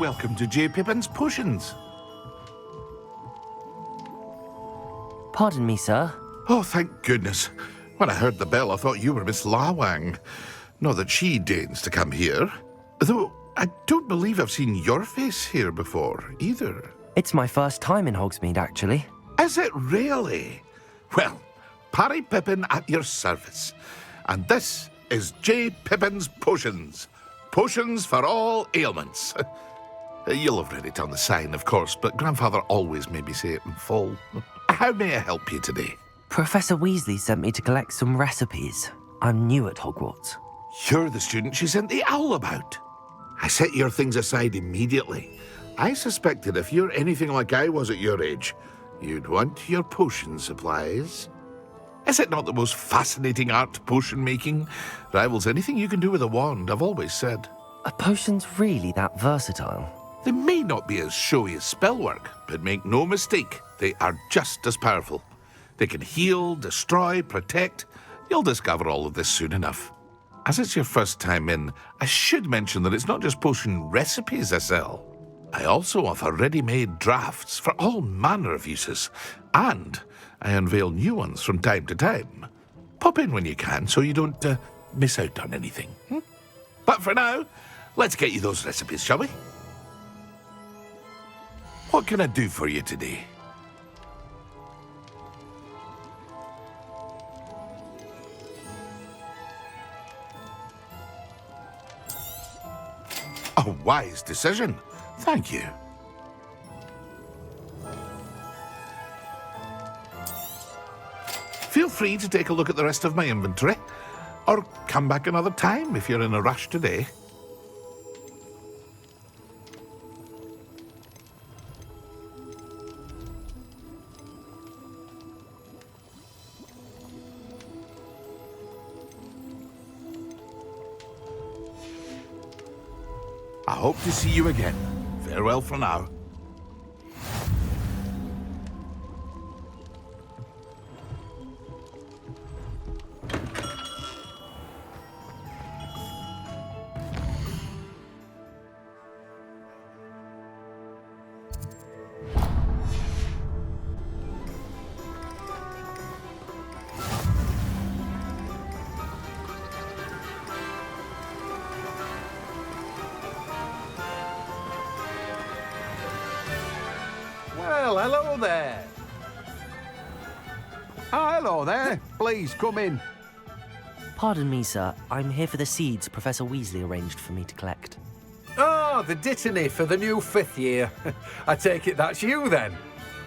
welcome to J. Pippin's Potions. Pardon me, sir. Oh, thank goodness. When I heard the bell, I thought you were Miss Lawang. Not that she deigns to come here. Though, I don't believe I've seen your face here before, either. It's my first time in Hogsmeade, actually. Is it really? Well, Parry Pippin at your service. And this is J. Pippin's Potions. Potions for all ailments. You'll have read it on the sign, of course, but Grandfather always made me say it in full. How may I help you today? Professor Weasley sent me to collect some recipes. I'm new at Hogwarts. You're the student she sent the owl about. I set your things aside immediately. I suspected if you're anything like I was at your age, you'd want your potion supplies. Is it not the most fascinating art, potion making? Rivals anything you can do with a wand, I've always said. Are potions really that versatile? They may not be as showy as spellwork, but make no mistake, they are just as powerful. They can heal, destroy, protect. You'll discover all of this soon enough. As it's your first time in, I should mention that it's not just potion recipes I sell. I also offer ready-made drafts for all manner of uses, and I unveil new ones from time to time. Pop in when you can so you don't miss out on anything. But for now, let's get you those recipes, shall we? What can I do for you today? A wise decision. Thank you. Feel free to take a look at the rest of my inventory, or come back another time if you're in a rush today. I hope to see you again. Farewell for now. Well, hello there. Oh, hello there. Please, come in. Pardon me, sir. I'm here for the seeds Professor Weasley arranged for me to collect. Oh, the dittany for the new 5th year. I take it that's you, then.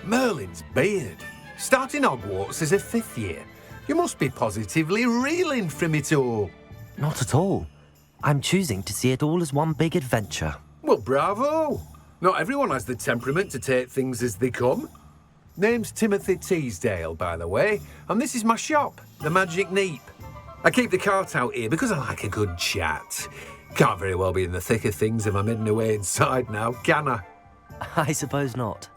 Merlin's beard. Starting Hogwarts as a 5th year. You must be positively reeling from it all. Not at all. I'm choosing to see it all as one big adventure. Well, bravo. Not everyone has the temperament to take things as they come. Name's Timothy Teasdale, by the way, and this is my shop, the Magic Neep. I keep the cart out here because I like a good chat. Can't very well be in the thick of things if I'm hidden away inside now, can I? I suppose not.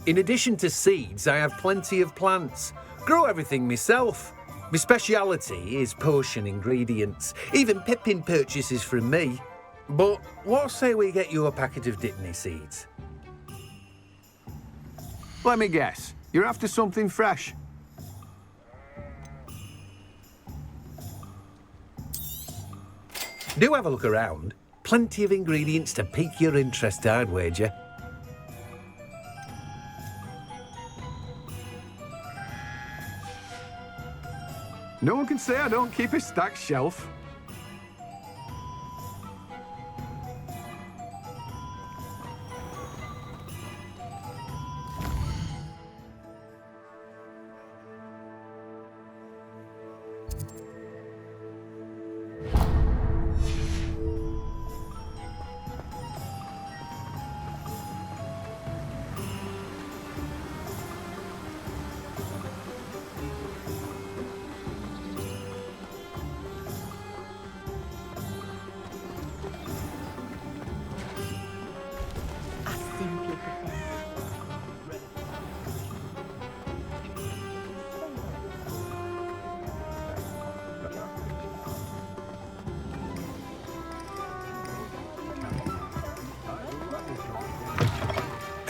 In addition to seeds, I have plenty of plants. Grow everything myself. My speciality is potion ingredients. Even Pippin purchases from me. But what say we get you a packet of Dittany seeds? Let me guess. You're after something fresh. Do have a look around. Plenty of ingredients to pique your interest, I'd wager. No one can say I don't keep a stacked shelf.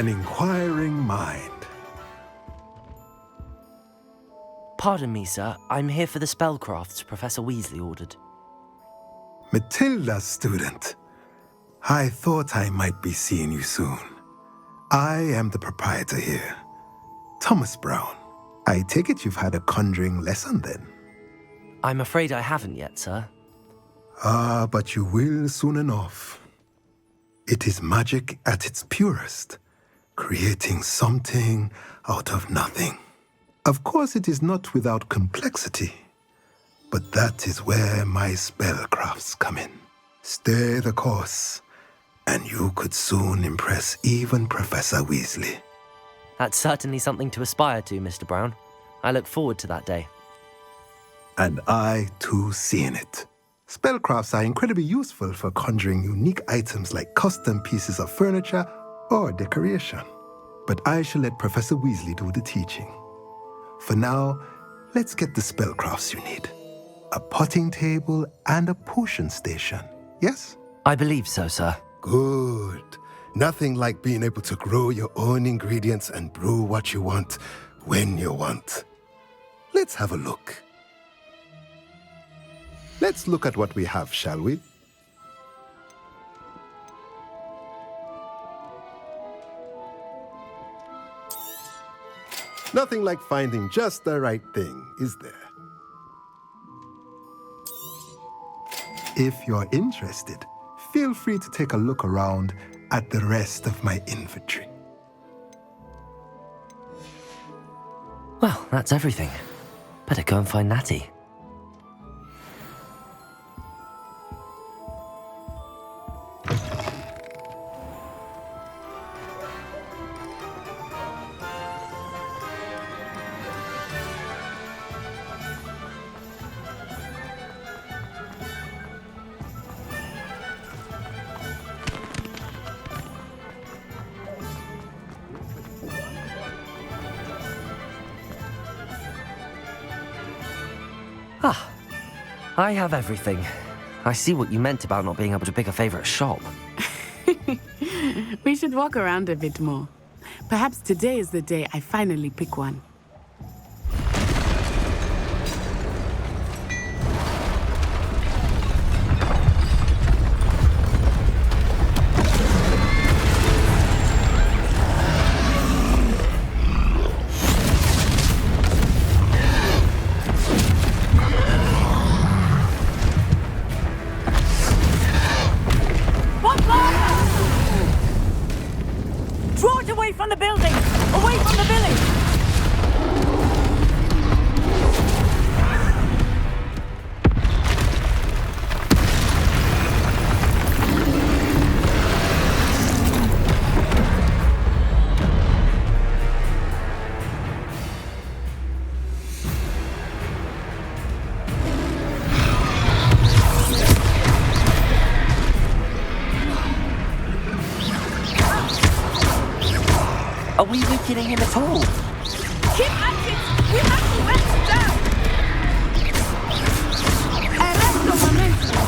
an inquiring mind. Pardon me, sir. I'm here for the spellcrafts Professor Weasley ordered. Matilda, student. I thought I might be seeing you soon. I am the proprietor here, Thomas Brown. I take it you've had a conjuring lesson then? I'm afraid I haven't yet, sir. Ah, but you will soon enough. It is magic at its purest, creating something out of nothing. Of course, it is not without complexity, but that is where my spellcrafts come in. Stay the course, and you could soon impress even Professor Weasley. That's certainly something to aspire to, Mr. Brown. I look forward to that day. And I, too, seeing it. Spellcrafts are incredibly useful for conjuring unique items like custom pieces of furniture or decoration. But I shall let Professor Weasley do the teaching. For now, let's get the spellcrafts you need. A potting table and a potion station, yes? I believe so, sir. Good. Nothing like being able to grow your own ingredients and brew what you want when you want. Let's have a look. Let's look at what we have, shall we? Nothing like finding just the right thing, is there? If you're interested, feel free to take a look around at the rest of my inventory. Well, that's everything. Better go and find Natty. Ah, I have everything. I see what you meant about not being able to pick a favorite shop. We should walk around a bit more. Perhaps today is the day I finally pick one. Are we weakening him at all? Keep at it! We have to wet it down! Arrest the momentum!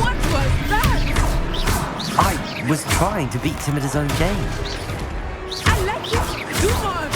What was that? I was trying to beat him at his own game. I like it! Do more of it!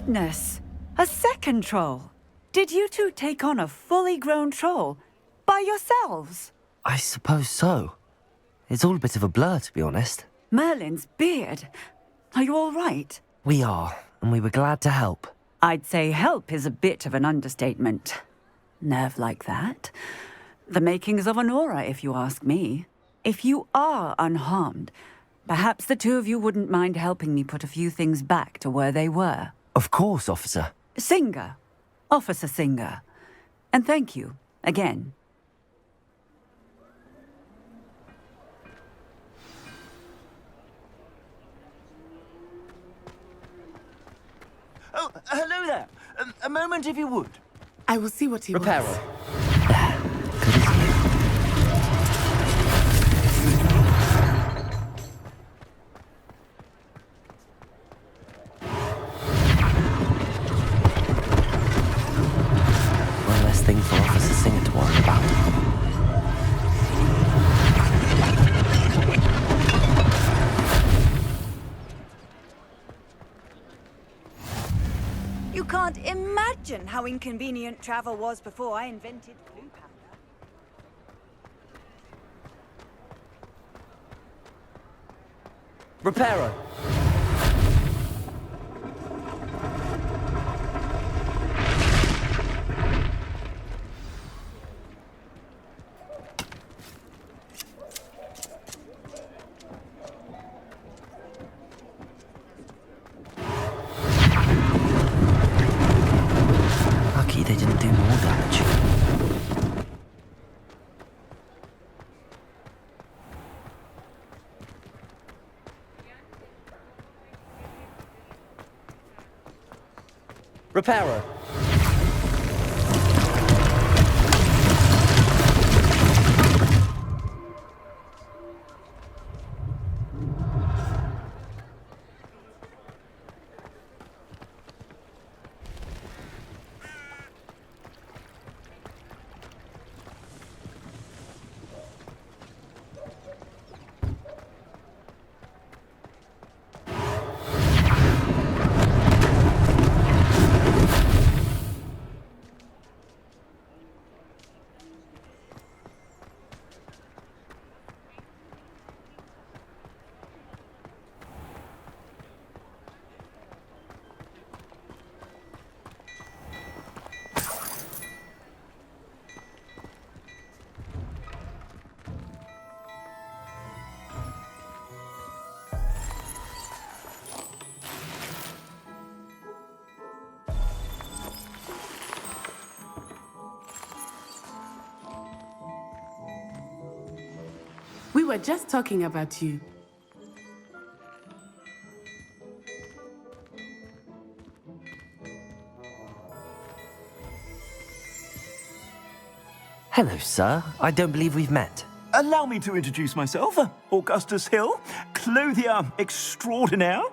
goodness! A second troll! Did you two take on a fully grown troll by yourselves? I suppose so. It's all a bit of a blur, to be honest. Merlin's beard. Are you all right? We are, and we were glad to help. I'd say help is a bit of an understatement. Nerve like that. The makings of an aura, if you ask me. If you are unharmed, perhaps the two of you wouldn't mind helping me put a few things back to where they were. Of course, officer. Singer. Officer Singer. And thank you, again. Oh, hello there. A moment, if you would. I will see what he Reparo. wants. Good as new. One less thing for Officer Singer to worry about. You can't imagine how inconvenient travel was before I invented blue powder. Reparo. Lucky they didn't do more damage. Reparo. We were just talking about you. Hello, sir. I don't believe we've met. Allow me to introduce myself, Augustus Hill, clothier extraordinaire.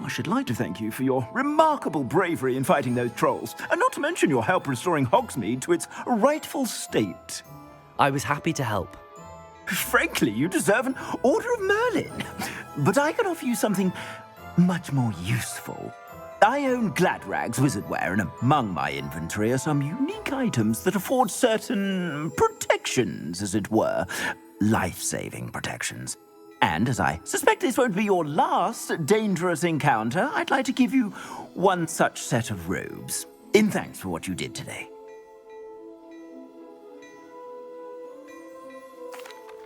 I should like to thank you for your remarkable bravery in fighting those trolls, and not to mention your help restoring Hogsmeade to its rightful state. I was happy to help. Frankly, you deserve an Order of Merlin. But I can offer you something much more useful. I own Gladrag's wizardware, and among my inventory are some unique items that afford certain protections, as it were. Life-saving protections. And as I suspect this won't be your last dangerous encounter, I'd like to give you one such set of robes, in thanks for what you did today.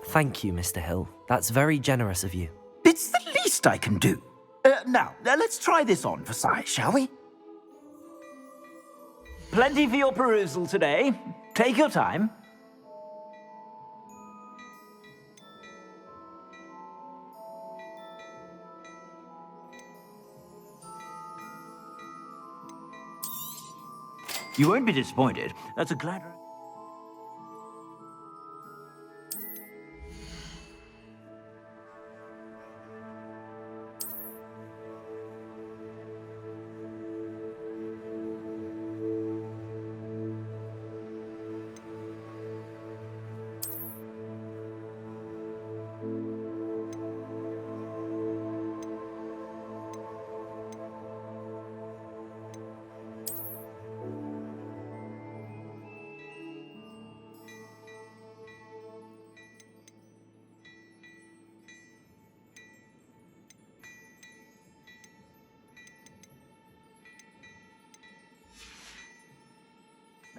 Thank you, Mr. Hill. That's very generous of you. It's the least I can do. Now, let's try this on for size, shall we? Plenty for your perusal today. Take your time. You won't be disappointed. That's a glad...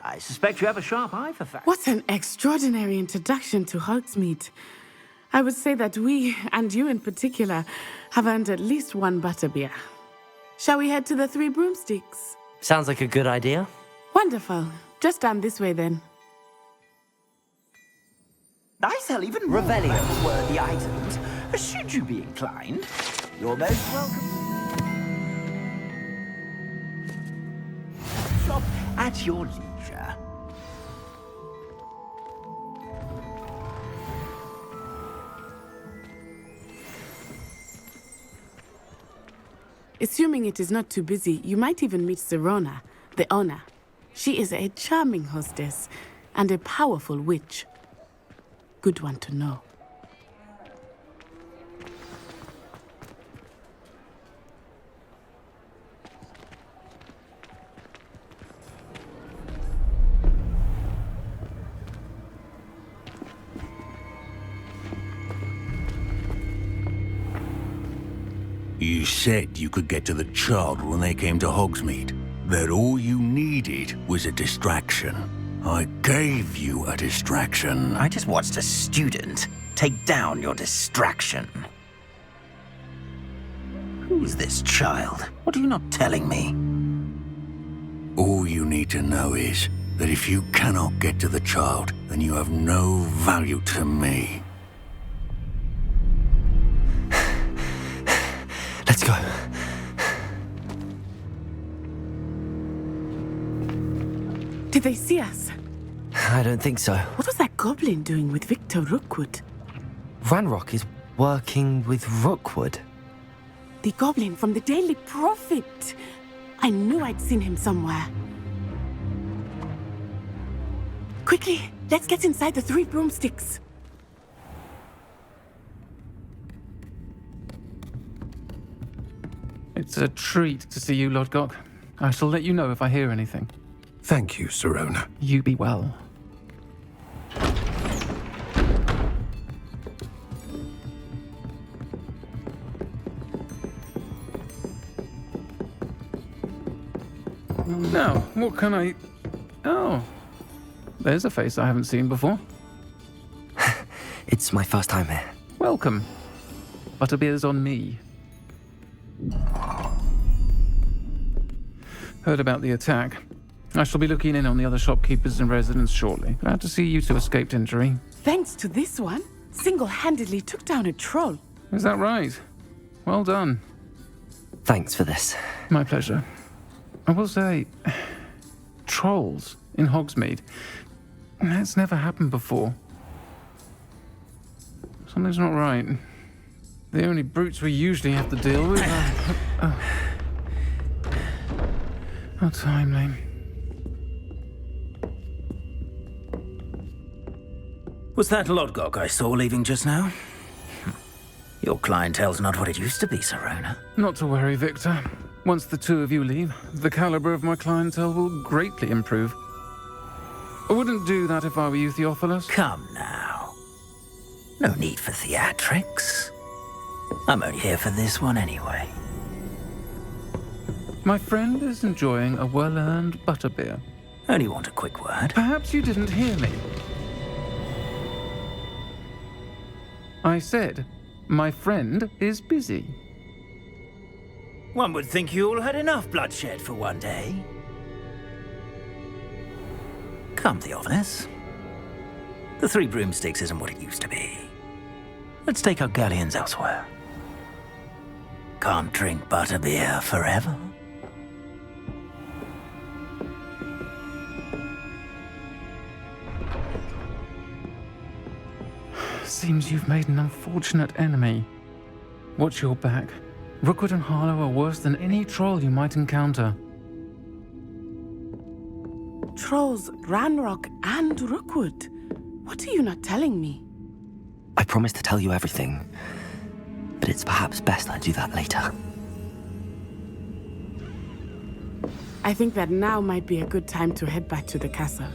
I suspect you have a sharp eye for facts. What an extraordinary introduction to Hogsmeade. I would say that we, and you in particular, have earned at least one butterbeer. Shall we head to the Three Broomsticks? Sounds like a good idea. Wonderful. Just down this way then. I sell even Revelio-worthy items. Should you be inclined, you're most welcome. Shop at your leisure. Assuming it is not too busy, you might even meet Serona, the owner. She is a charming hostess and a powerful witch. Good one to know. You said you could get to the child when they came to Hogsmeade. That all you needed was a distraction. I gave you a distraction. I just watched a student take down your distraction. Who's this child? What are you not telling me? All you need to know is that if you cannot get to the child, then you have no value to me. Let's go. Did they see us? I don't think so. What was that goblin doing with Victor Rookwood? Ranrock is working with Rookwood. The goblin from the Daily Prophet. I knew I'd seen him somewhere. Quickly, let's get inside the Three Broomsticks. It's a treat to see you, Lodgok. I shall let you know if I hear anything. Thank you, Serona. You be well. Now, what can I... Oh, there's a face I haven't seen before. It's my first time here. Welcome. Butterbeer's on me. Heard about the attack. I shall be looking in on the other shopkeepers and residents shortly. Glad to see you two escaped injury. Thanks to this one, single-handedly took down a troll. Is that right? Well done. Thanks for this. My pleasure. I will say, trolls in Hogsmeade. That's never happened before. Something's not right. The only brutes we usually have to deal with are... How timely. Was that Lodgok I saw leaving just now? Your clientele's not what it used to be, Serona. Not to worry, Victor. Once the two of you leave, the caliber of my clientele will greatly improve. I wouldn't do that if I were you, Theophilus. Come now. No need for theatrics. I'm only here for this one anyway. My friend is enjoying a well-earned butterbeer. Only want a quick word. Perhaps you didn't hear me. I said, my friend is busy. One would think you all had enough bloodshed for one day. Come, Theophilus. The Three Broomsticks isn't what it used to be. Let's take our galleons elsewhere. Can't drink butterbeer forever. Seems you've made an unfortunate enemy. Watch your back. Rookwood and Harlow are worse than any troll you might encounter. Trolls, Ranrock, and Rookwood. What are you not telling me? I promised to tell you everything, but it's perhaps best I do that later. I think that now might be a good time to head back to the castle.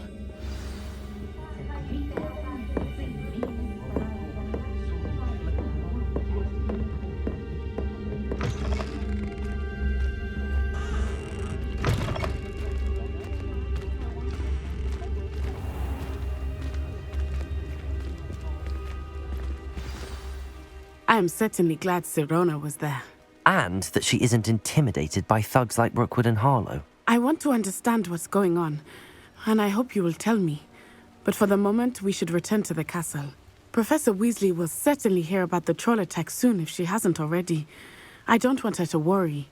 I am certainly glad Sirona was there. And that she isn't intimidated by thugs like Rookwood and Harlow. I want to understand what's going on, and I hope you will tell me. But for the moment, we should return to the castle. Professor Weasley will certainly hear about the troll attack soon if she hasn't already. I don't want her to worry.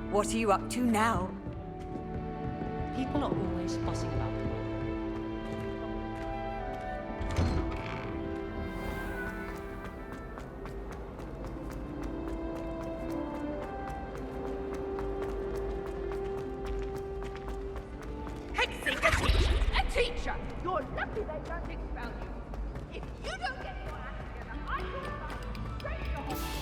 What are you up to now? People are always fussing about them. Hexing a teacher! You're lucky they don't expel you. If you don't get your act together, I will straight to hospital.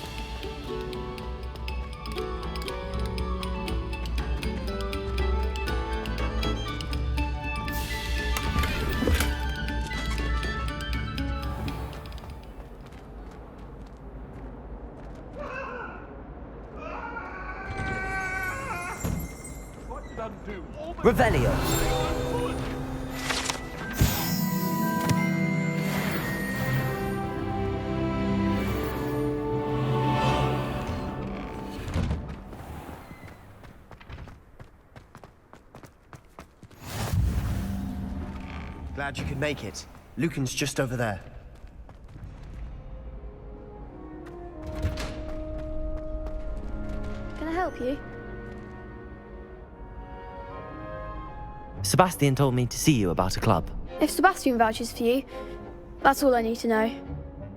Revelio. Glad you could make it. Lucan's just over there. Can I help you? Sebastian told me to see you about a club. If Sebastian vouches for you, that's all I need to know.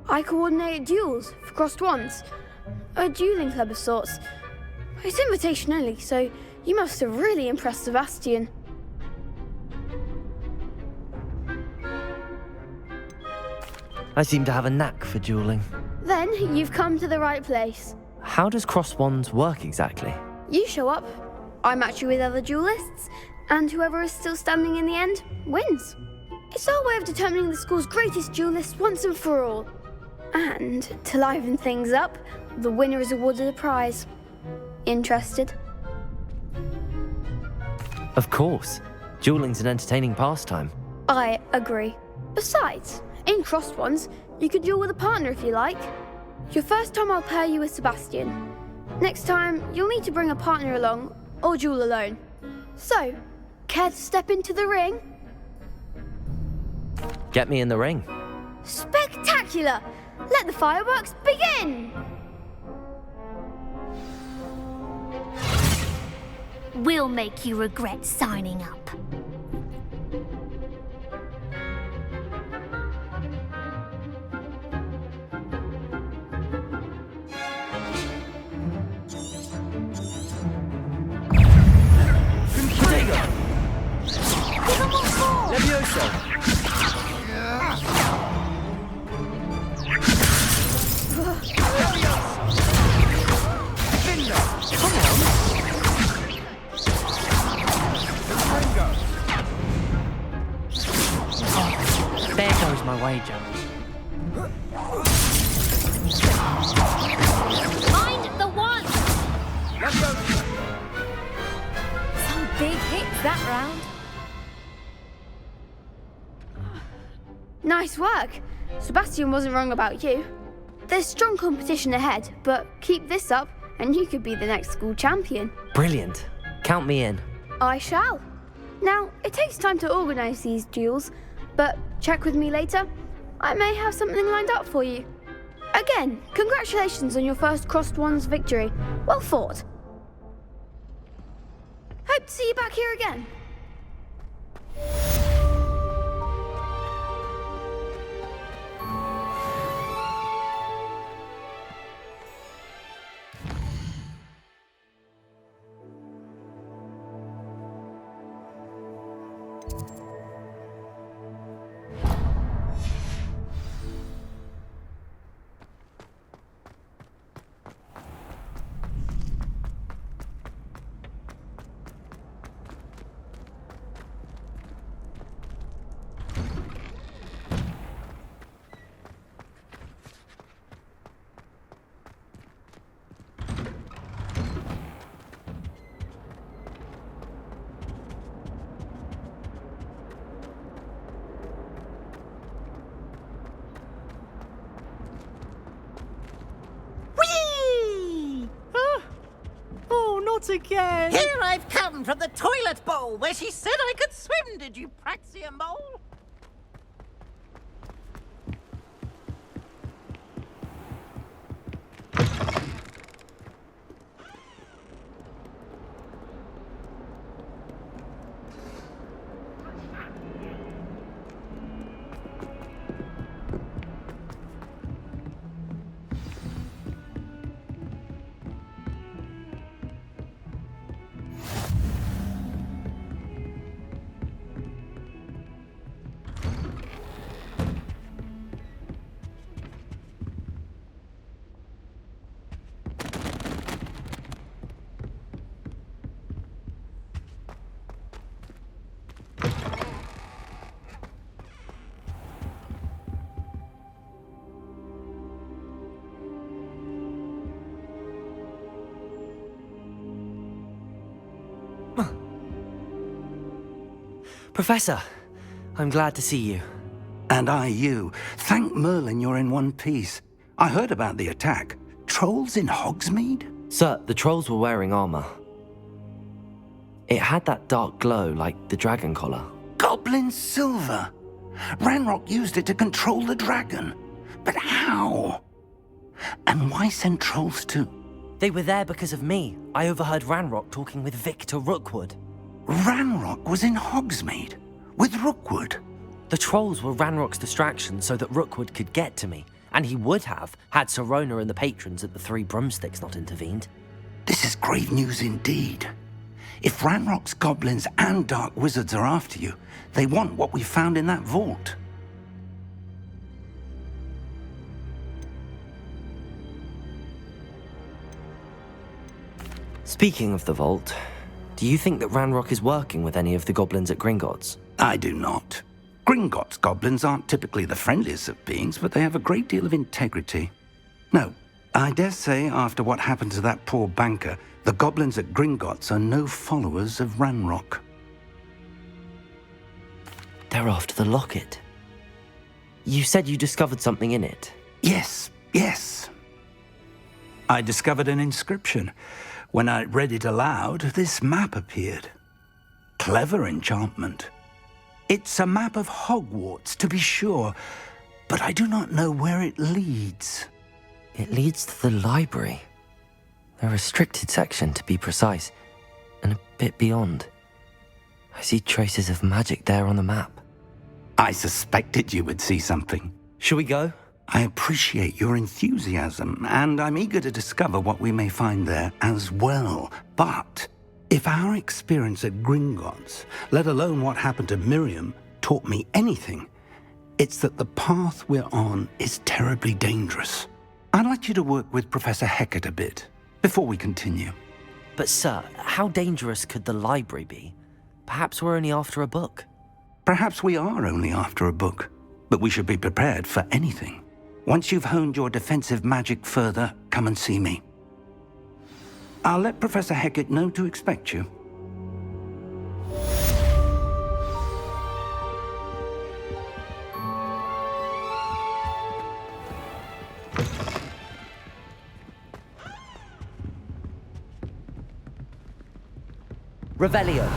I coordinate duels for crossed wands. A dueling club of sorts. It's invitation only, so you must have really impressed Sebastian. I seem to have a knack for dueling. Then you've come to the right place. How does cross wands work exactly? You show up, I match you with other duelists, and whoever is still standing in the end wins. It's our way of determining the school's greatest duelist once and for all. And to liven things up, the winner is awarded a prize. Interested? Of course. Dueling's an entertaining pastime. I agree. Besides, in crossed ones, you could duel with a partner if you like. Your first time I'll pair you with Sebastian. Next time, you'll need to bring a partner along, or duel alone. So, care to step into the ring? Get me in the ring. Spectacular! Let the fireworks begin! We'll make you regret signing up. There goes my wager. Mind the one! Some big hits that round. Nice work. Sebastian wasn't wrong about you. There's strong competition ahead, but keep this up and you could be the next school champion. Brilliant. Count me in. I shall. Now, it takes time to organise these duels, but check with me later. I may have something lined up for you. Again, congratulations on your first crossed wands victory. Well fought. Hope to see you back here again. Not again! Here I've come from the toilet bowl where she said I could swim, did you praxia mole? Professor, I'm glad to see you. And I you. Thank Merlin you're in one piece. I heard about the attack. Trolls in Hogsmeade? Sir, the trolls were wearing armor. It had that dark glow like the dragon collar. Goblin silver! Ranrock used it to control the dragon. But how? And why send trolls too? They were there because of me. I overheard Ranrock talking with Victor Rookwood. Ranrock was in Hogsmeade? With Rookwood? The trolls were Ranrock's distraction so that Rookwood could get to me. And he would have, had Sirona and the patrons at the Three Broomsticks not intervened. This is grave news indeed. If Ranrock's goblins and dark wizards are after you, they want what we found in that vault. Speaking of the vault, do you think that Ranrock is working with any of the goblins at Gringotts? I do not. Gringotts goblins aren't typically the friendliest of beings, but they have a great deal of integrity. No, I dare say after what happened to that poor banker, the goblins at Gringotts are no followers of Ranrock. They're after the locket. You said you discovered something in it. Yes. I discovered an inscription. When I read it aloud, this map appeared. Clever enchantment. It's a map of Hogwarts, to be sure, but I do not know where it leads. It leads to the library. A restricted section, to be precise, and a bit beyond. I see traces of magic there on the map. I suspected you would see something. Shall we go? I appreciate your enthusiasm, and I'm eager to discover what we may find there as well. But if our experience at Gringotts, let alone what happened to Miriam, taught me anything, it's that the path we're on is terribly dangerous. I'd like you to work with Professor Hecat a bit before we continue. But sir, how dangerous could the library be? Perhaps we're only after a book. Perhaps we are only after a book, but we should be prepared for anything. Once you've honed your defensive magic further, come and see me. I'll let Professor Hecat know to expect you. Revelio.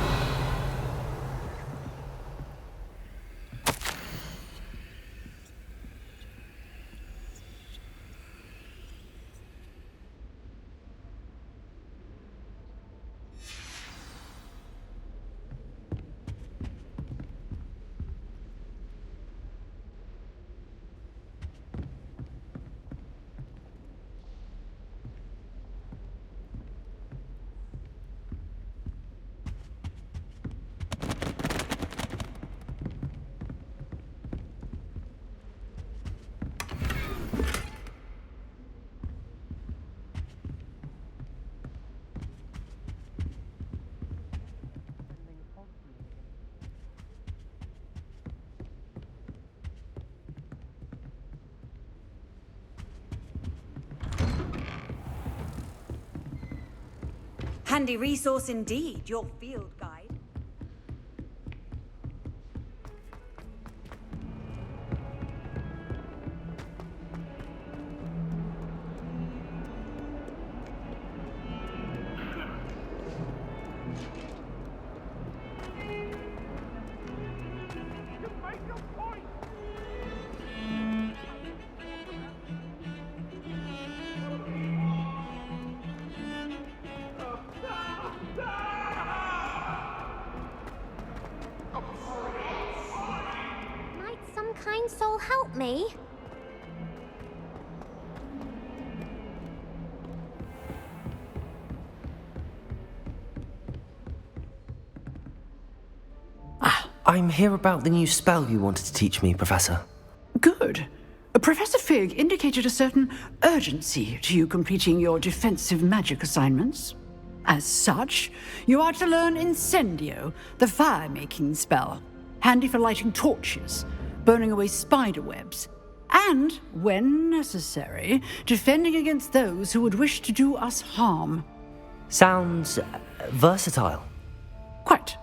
Handy resource indeed, your field guide. Kind soul help me? I'm here about the new spell you wanted to teach me, Professor. Good. Professor Fig indicated a certain urgency to you completing your defensive magic assignments. As such, you are to learn Incendio, the fire-making spell, handy for lighting torches, burning away spider webs, and, when necessary, defending against those who would wish to do us harm. Sounds versatile. Quite.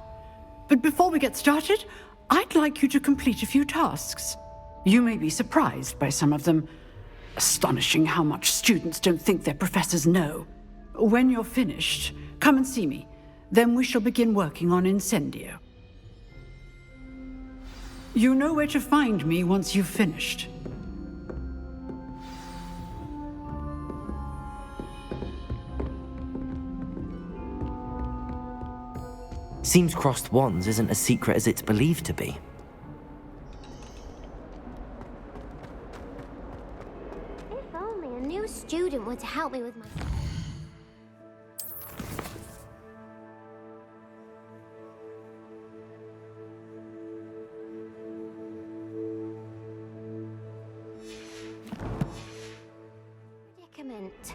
But before we get started, I'd like you to complete a few tasks. You may be surprised by some of them. Astonishing how much students don't think their professors know. When you're finished, come and see me. Then we shall begin working on Incendio. You know where to find me once you've finished. Seems crossed wands isn't as secret as it's believed to be. If only a new student were to help me with my... predicament.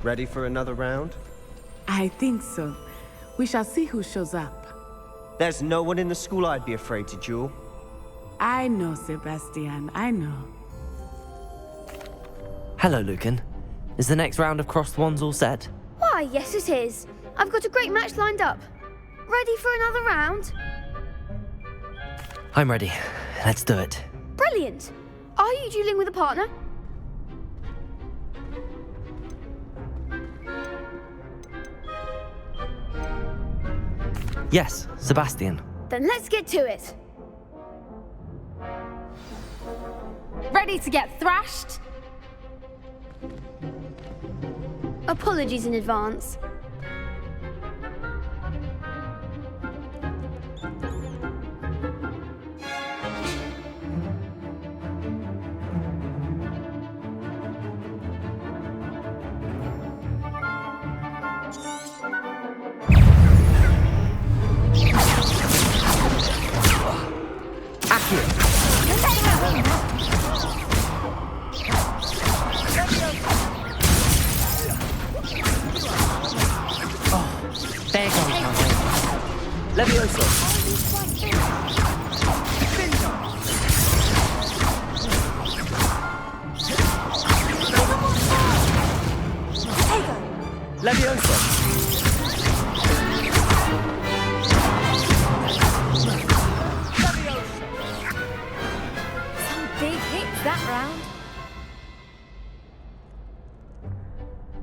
Ready for another round? I think so. We shall see who shows up. There's no one in the school I'd be afraid to duel. I know, Sebastian, I know. Hello, Lucan. Is the next round of crossed wands all set? Why, yes it is. I've got a great match lined up. Ready for another round? I'm ready. Let's do it. Brilliant. Are you dueling with a partner? Yes, Sebastian. Then let's get to it. Ready to get thrashed? Apologies in advance.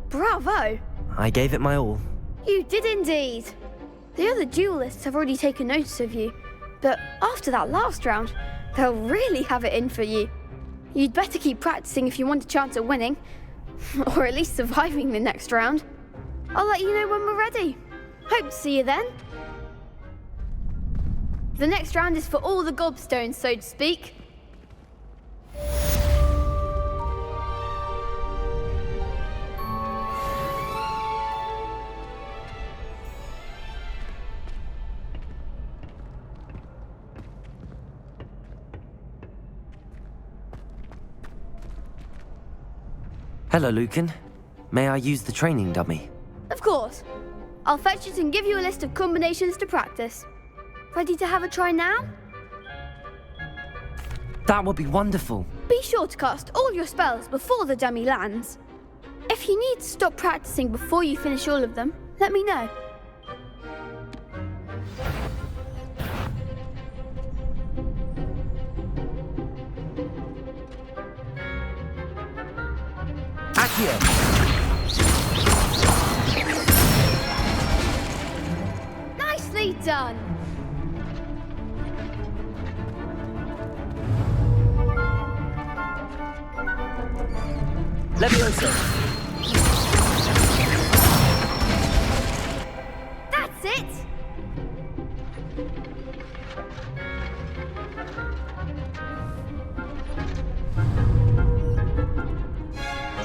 Bravo! I gave it my all. You did indeed. The other duelists have already taken notice of you, but after that last round, they'll really have it in for you. You'd better keep practicing if you want a chance at winning, or at least surviving the next round. I'll let you know when we're ready. Hope to see you then. The next round is for all the gobstones, so to speak. Hello, Lucan. May I use the training dummy? Of course. I'll fetch it and give you a list of combinations to practice. Ready to have a try now? That would be wonderful. Be sure to cast all your spells before the dummy lands. If you need to stop practicing before you finish all of them, let me know. Nicely done. Leviosa. That's it.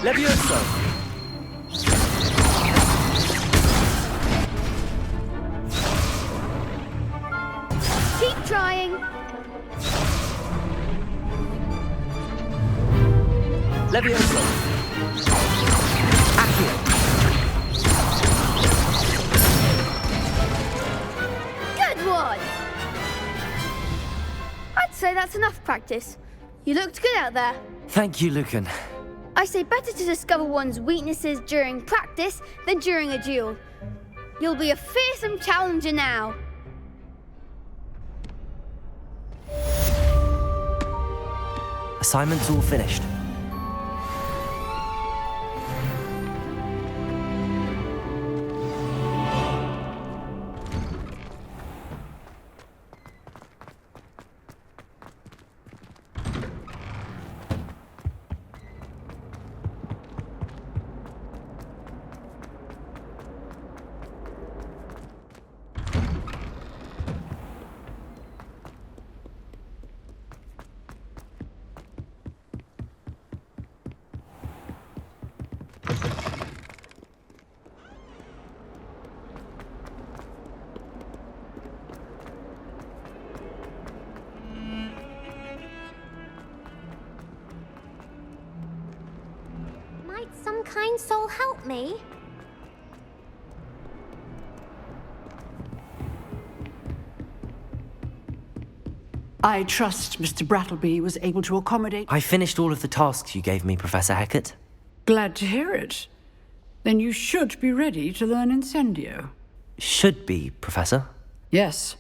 Leviosa. Keep trying. Leviosa. Good one. I'd say that's enough practice. You looked good out there. Thank you, Lucan. I say better to discover one's weaknesses during practice than during a duel. You'll be a fearsome challenger now. Assignment's all finished. So help me. I trust Mr. Brattleby was able to accommodate... I finished all of the tasks you gave me, Professor Hecat. Glad to hear it. Then you should be ready to learn Incendio. Should be, Professor? Yes.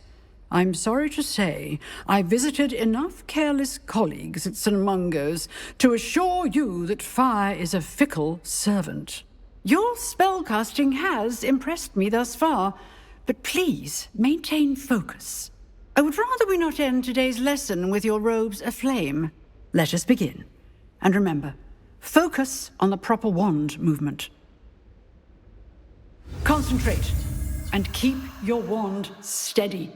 I'm sorry to say, I visited enough careless colleagues at St. Mungo's to assure you that fire is a fickle servant. Your spellcasting has impressed me thus far, but please maintain focus. I would rather we not end today's lesson with your robes aflame. Let us begin. And remember, focus on the proper wand movement. Concentrate, and keep your wand steady.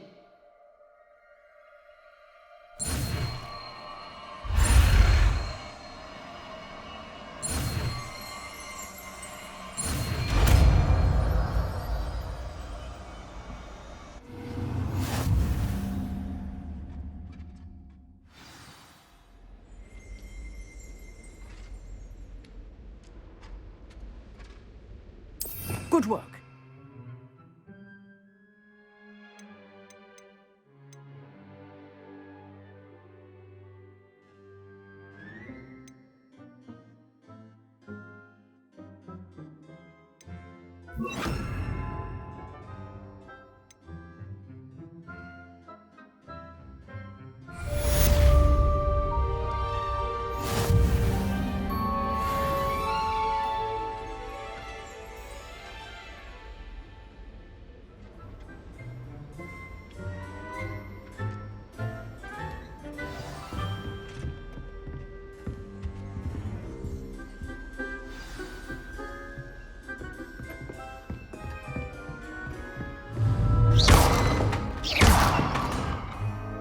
Good work.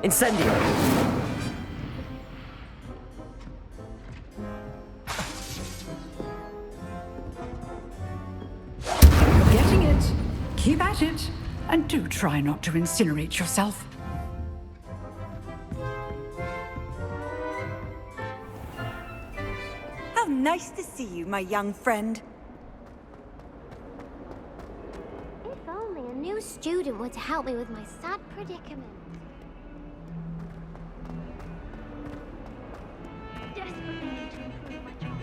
Incendio! You're getting it. Keep at it. And do try not to incinerate yourself. How nice to see you, my young friend. If only a new student were to help me with my sad predicament. Desperately need to improve my job.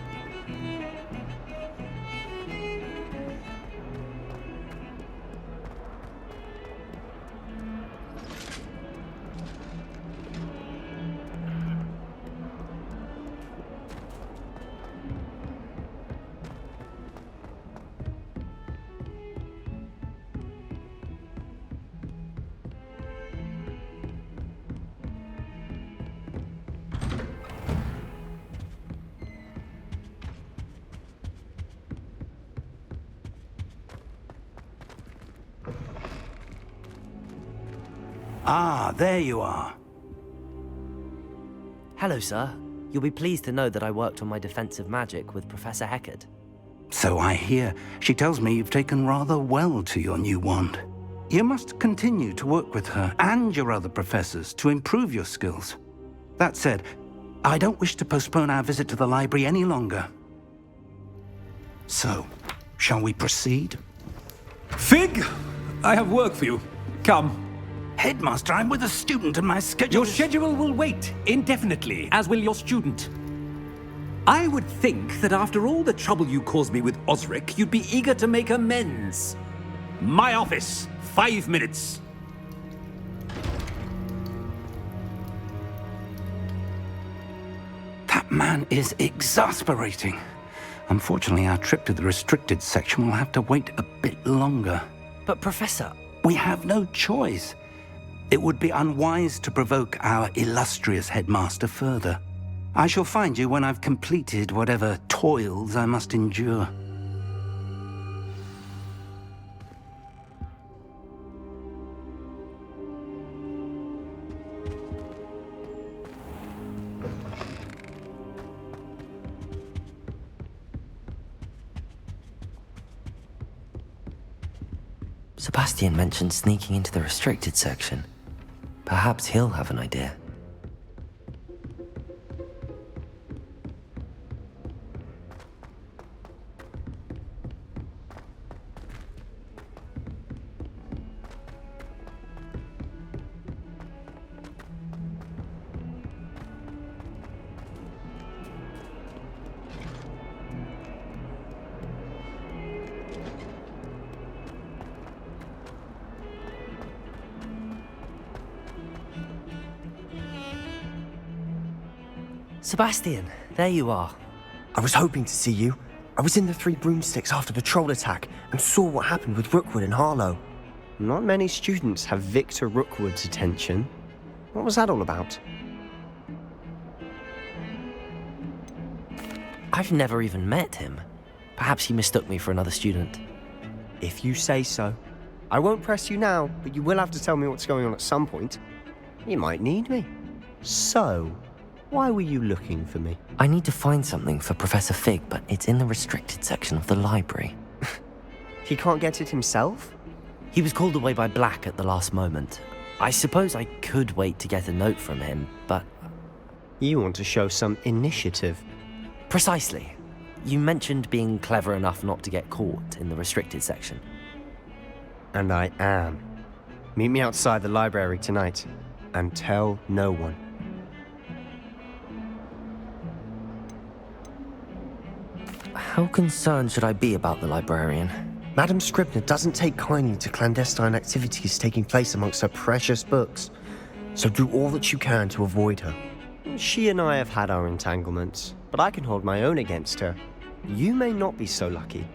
Ah, there you are. Hello, sir. You'll be pleased to know that I worked on my defensive magic with Professor Hecat. So I hear. She tells me you've taken rather well to your new wand. You must continue to work with her and your other professors to improve your skills. That said, I don't wish to postpone our visit to the library any longer. So, shall we proceed? Fig! I have work for you. Come. Headmaster, I'm with a student and my schedule... Your schedule will wait indefinitely, as will your student. I would think that after all the trouble you caused me with Osric, you'd be eager to make amends. My office, 5 minutes. That man is exasperating. Unfortunately, our trip to the restricted section will have to wait a bit longer. But, Professor... We have no choice. It would be unwise to provoke our illustrious headmaster further. I shall find you when I've completed whatever toils I must endure. Sebastian mentioned sneaking into the restricted section. Perhaps he'll have an idea. Sebastian, there you are. I was hoping to see you. I was in the Three Broomsticks after the troll attack and saw what happened with Rookwood and Harlow. Not many students have Victor Rookwood's attention. What was that all about? I've never even met him. Perhaps he mistook me for another student. If you say so. I won't press you now, but you will have to tell me what's going on at some point. You might need me. So, why were you looking for me? I need to find something for Professor Fig, but it's in the restricted section of the library. He can't get it himself? He was called away by Black at the last moment. I suppose I could wait to get a note from him, but... You want to show some initiative. Precisely. You mentioned being clever enough not to get caught in the restricted section. And I am. Meet me outside the library tonight, and tell no one. How concerned should I be about the librarian? Madam Scribner doesn't take kindly to clandestine activities taking place amongst her precious books, so do all that you can to avoid her. She and I have had our entanglements, but I can hold my own against her. You may not be so lucky.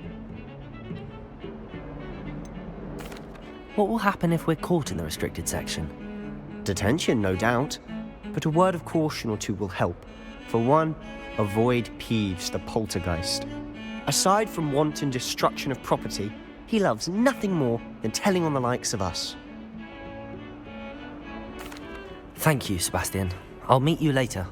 What will happen if we're caught in the restricted section? Detention, no doubt, but a word of caution or two will help. For one, avoid Peeves the poltergeist. Aside from wanton destruction of property, he loves nothing more than telling on the likes of us. Thank you, Sebastian. I'll meet you later.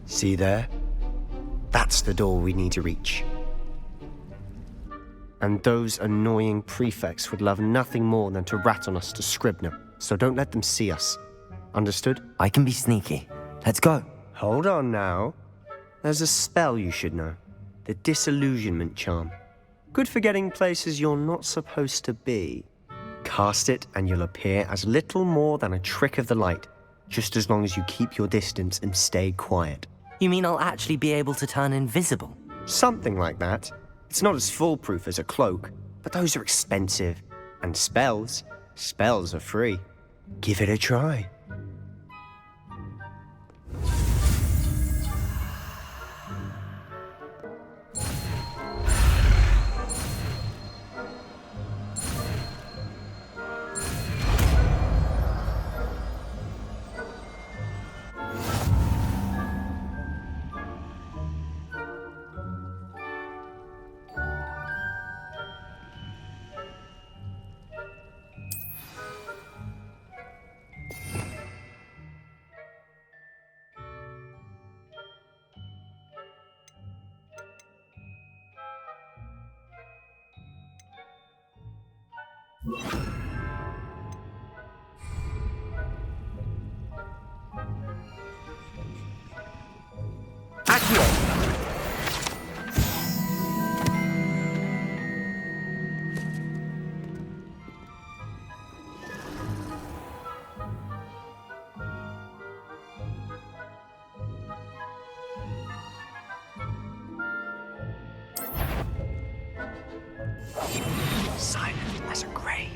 See there? That's the door we need to reach. And those annoying prefects would love nothing more than to rat on us to Scribner, so don't let them see us. Understood? I can be sneaky. Let's go. Hold on now. There's a spell you should know. The Disillusionment Charm. Good for getting places you're not supposed to be. Cast it and you'll appear as little more than a trick of the light, just as long as you keep your distance and stay quiet. You mean I'll actually be able to turn invisible? Something like that. It's not as foolproof as a cloak, but those are expensive. And spells are free. Give it a try. Silent as a grave.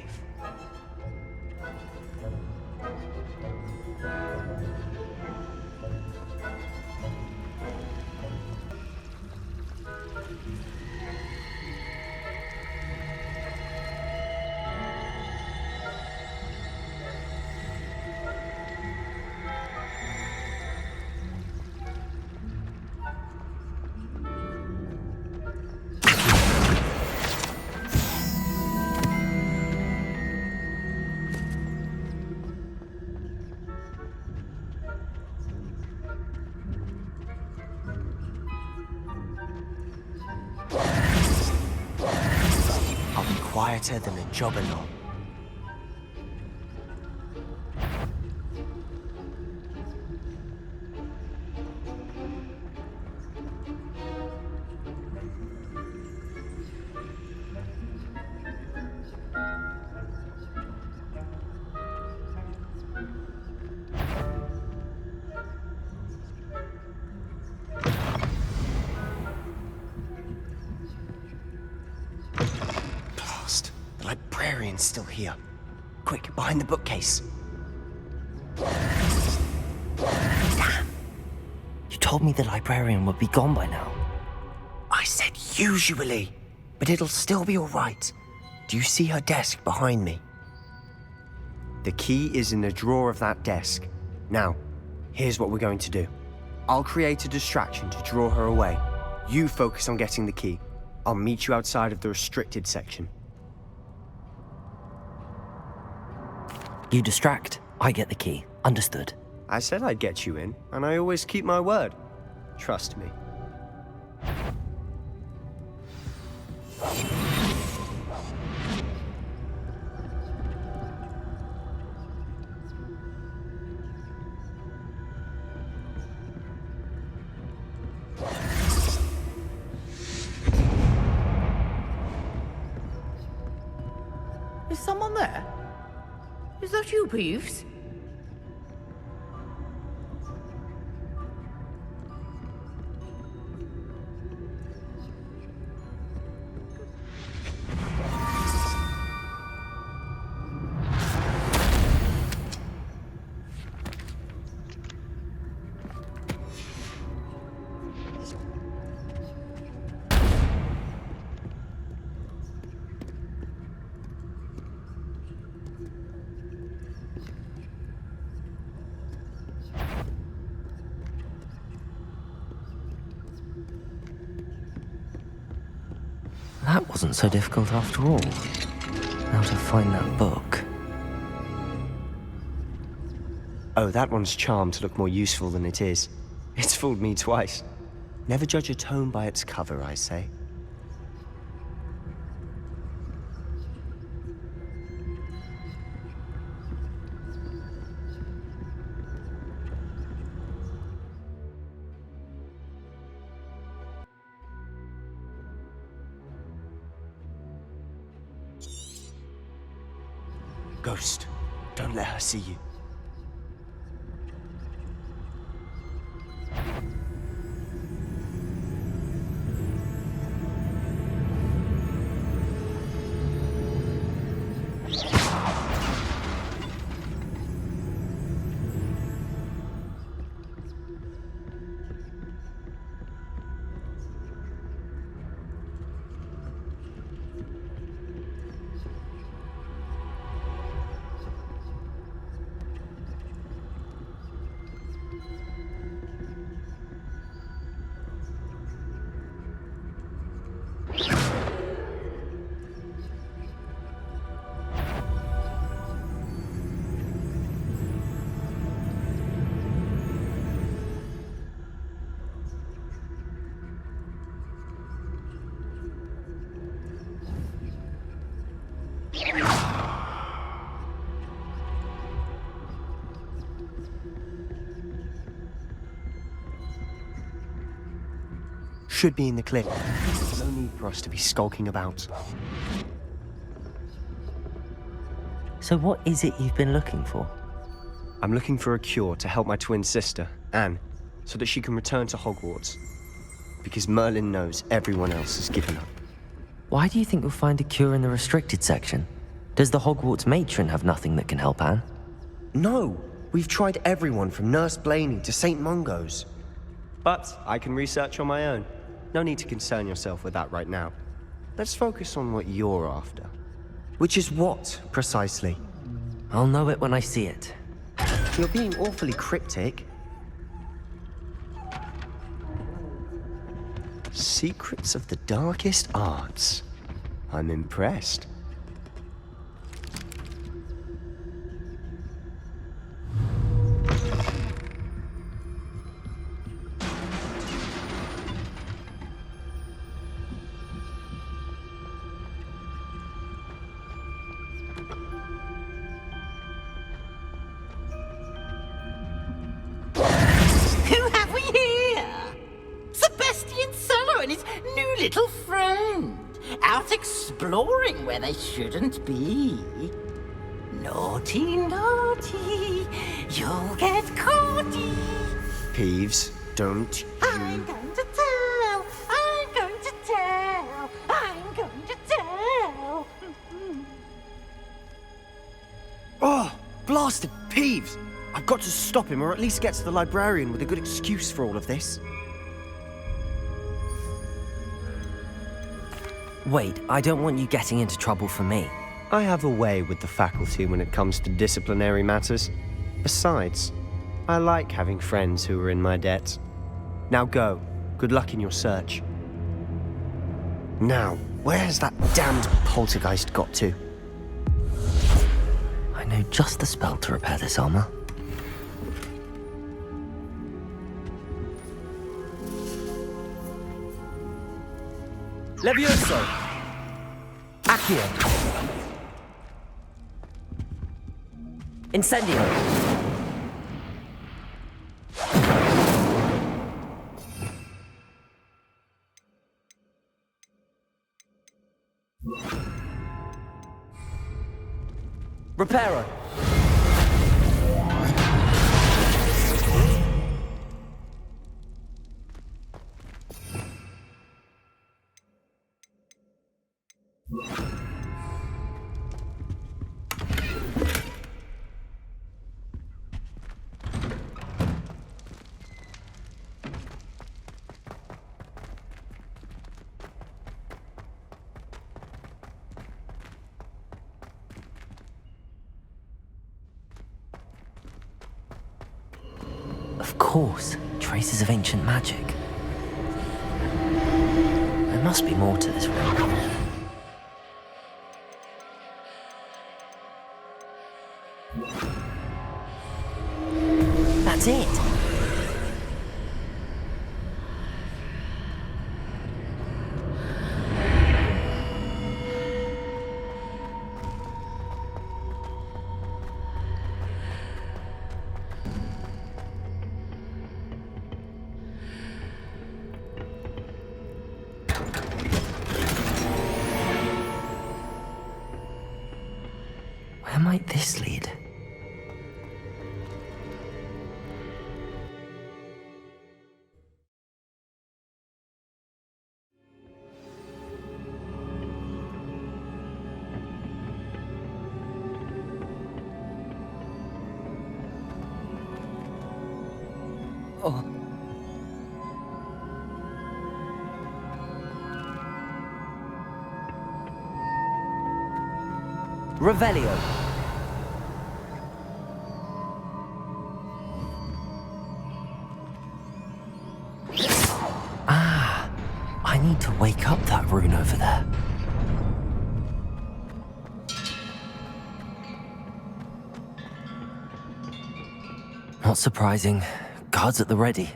Quieter than a jobberknoll. librarian's still here. Quick, behind the bookcase. Damn! You told me the librarian would be gone by now. I said usually, but it'll still be all right. Do you see her desk behind me? The key is in the drawer of that desk. Now, here's what we're going to do. I'll create a distraction to draw her away. You focus on getting the key. I'll meet you outside of the restricted section. You distract, I get the key. Understood. I said I'd get you in, and I always keep my word. Trust me. Is someone there? Is that you, Peeves? That wasn't so difficult after all. Now to find that book. Oh, that one's charmed to look more useful than it is. It's fooled me twice. Never judge a tome by its cover, I say. Ghost, don't let her see you. Should be in the cliff. No need for us to be skulking about. So what is it you've been looking for? I'm looking for a cure to help my twin sister, Anne, so that she can return to Hogwarts. Because Merlin knows everyone else has given up. Why do you think you'll find a cure in the restricted section? Does the Hogwarts matron have nothing that can help Anne? No! We've tried everyone from Nurse Blaney to St. Mungo's. But I can research on my own. No need to concern yourself with that right now. Let's focus on what you're after. Which is what, precisely? I'll know it when I see it. You're being awfully cryptic. Secrets of the darkest arts. I'm impressed. Little friend, out exploring where they shouldn't be. Naughty, naughty, you'll get caughty. Peeves, don't you... I'm going to tell, I'm going to tell, I'm going to tell. bastard Peeves! I've got to stop him, or at least get to the librarian with a good excuse for all of this. Wait, I don't want you getting into trouble for me. I have a way with the faculty when it comes to disciplinary matters. Besides, I like having friends who are in my debt. Now go. Good luck in your search. Now, where has that damned poltergeist got to? I know just the spell to repair this armor. Levioso! Accio! Incendio! Reparo! Of course, traces of ancient magic. There must be more to this room. That's it! Where might this lead? Oh. Revelio. Ah, I need to wake up that rune over there. Not surprising. Guards at the ready.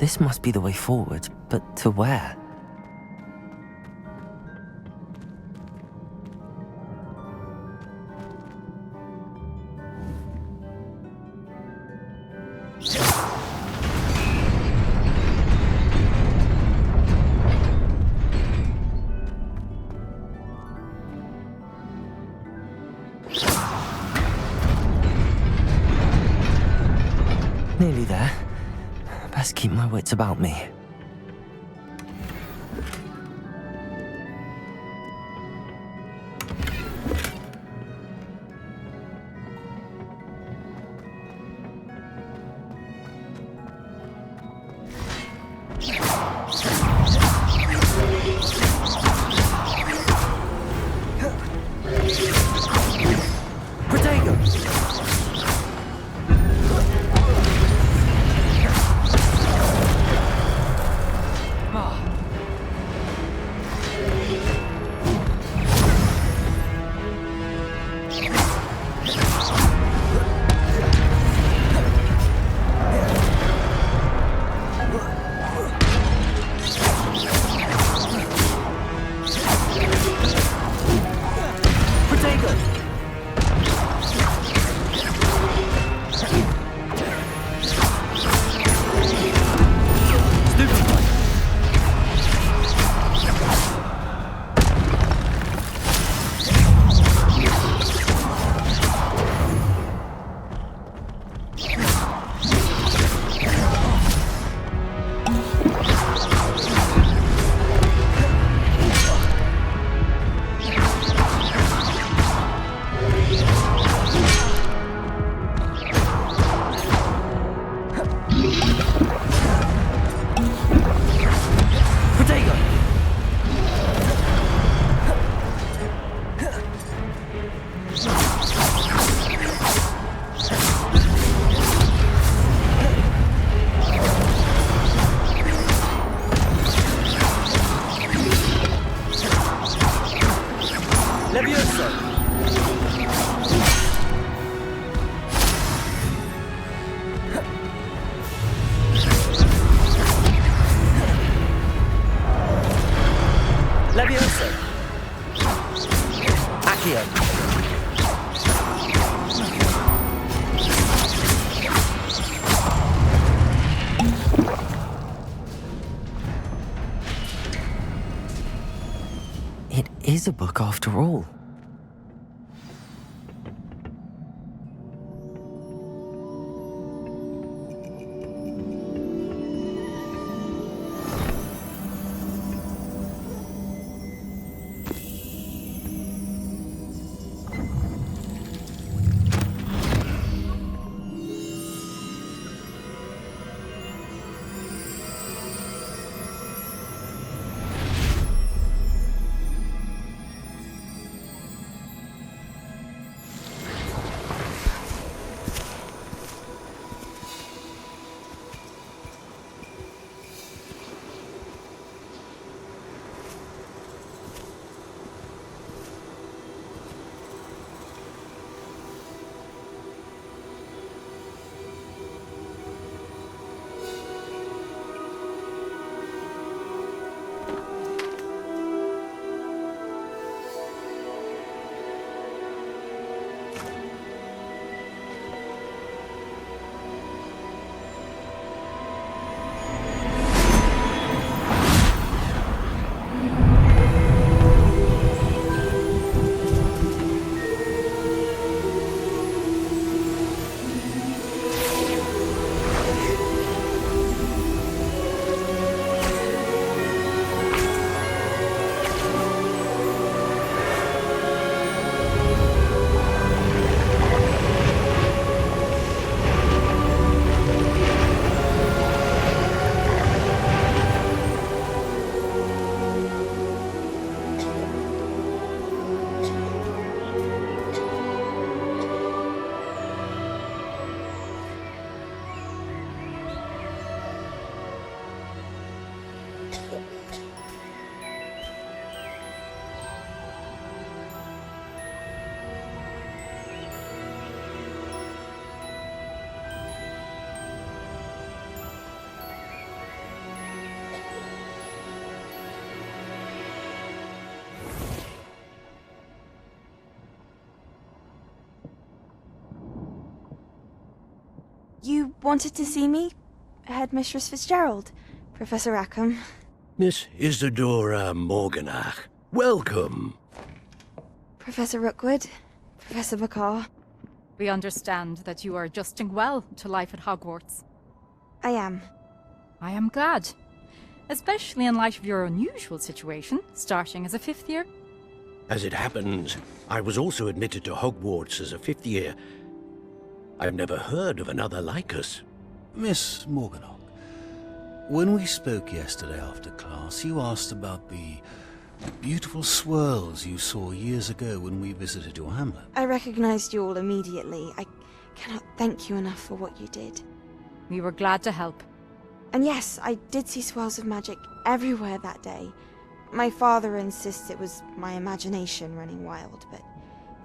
This must be the way forward, but to where? Nearly there. Best keep my wits about me. It is a book after all. wanted to see me? Headmistress Fitzgerald, Professor Rackham. Miss Isadora Morganach, welcome. Professor Rookwood, Professor Bakar. We understand that you are adjusting well to life at Hogwarts. I am. I am glad. Especially in light of your unusual situation, starting as a 5th year. As it happens, I was also admitted to Hogwarts as a 5th year. I've never heard of another like us. Miss Morganach, when we spoke yesterday after class, you asked about the beautiful swirls you saw years ago when we visited your hamlet. I recognized you all immediately. I cannot thank you enough for what you did. We were glad to help. And yes, I did see swirls of magic everywhere that day. My father insists it was my imagination running wild, but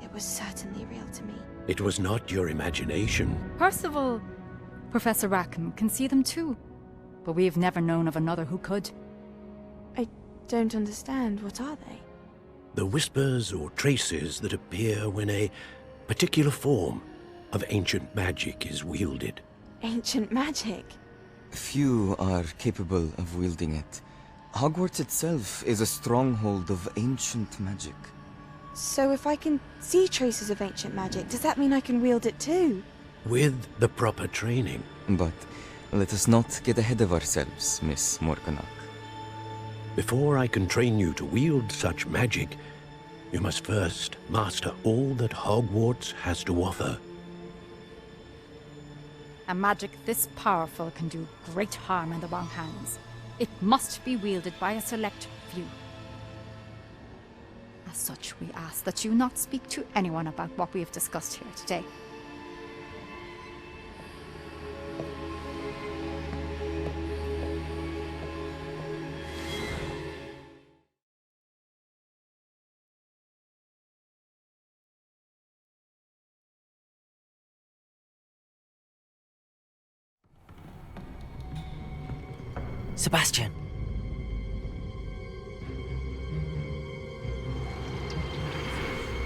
it was certainly real to me. It was not your imagination. Percival, Professor Rackham can see them too. But we have never known of another who could. I don't understand. What are they? The whispers or traces that appear when a particular form of ancient magic is wielded. Ancient magic? Few are capable of wielding it. Hogwarts itself is a stronghold of ancient magic. So if I can see traces of ancient magic, does that mean I can wield it too? With the proper training. But let us not get ahead of ourselves, Miss Morganach. Before I can train you to wield such magic, you must first master all that Hogwarts has to offer. A magic this powerful can do great harm in the wrong hands. It must be wielded by a select few. As such, we ask that you not speak to anyone about what we have discussed here today. Sebastian!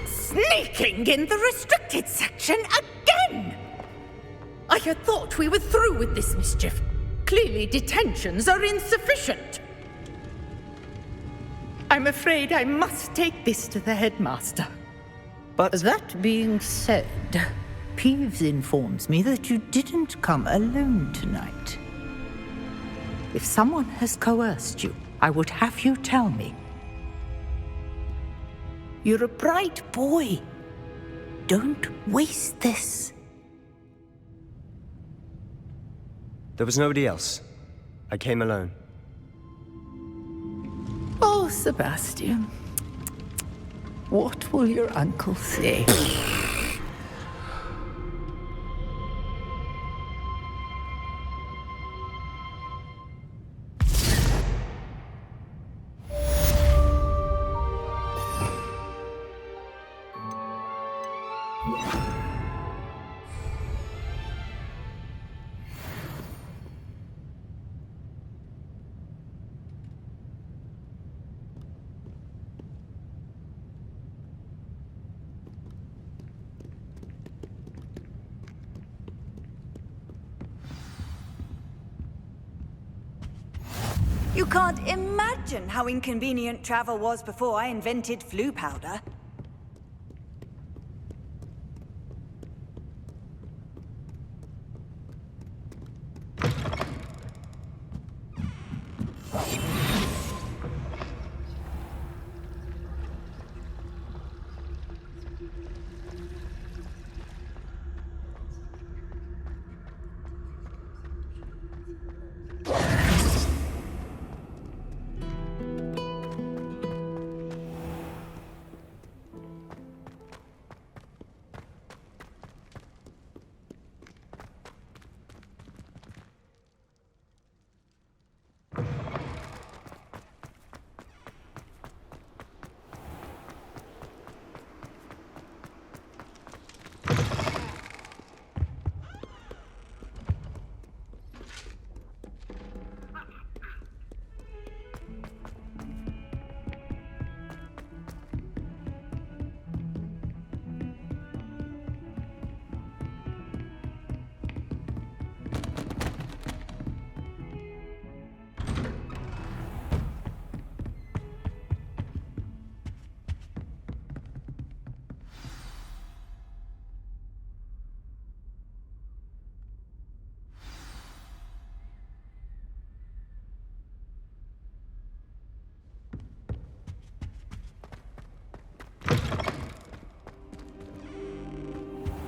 Sneaking in the restricted section again! I had thought we were through with this mischief. Clearly detentions are insufficient. I'm afraid I must take this to the headmaster. But that being said, Peeves informs me that you didn't come alone tonight. If someone has coerced you, I would have you tell me. You're a bright boy. Don't waste this. there was nobody else. I came alone. Oh, Sebastian. What will your uncle say? You can't imagine how inconvenient travel was before I invented flu powder.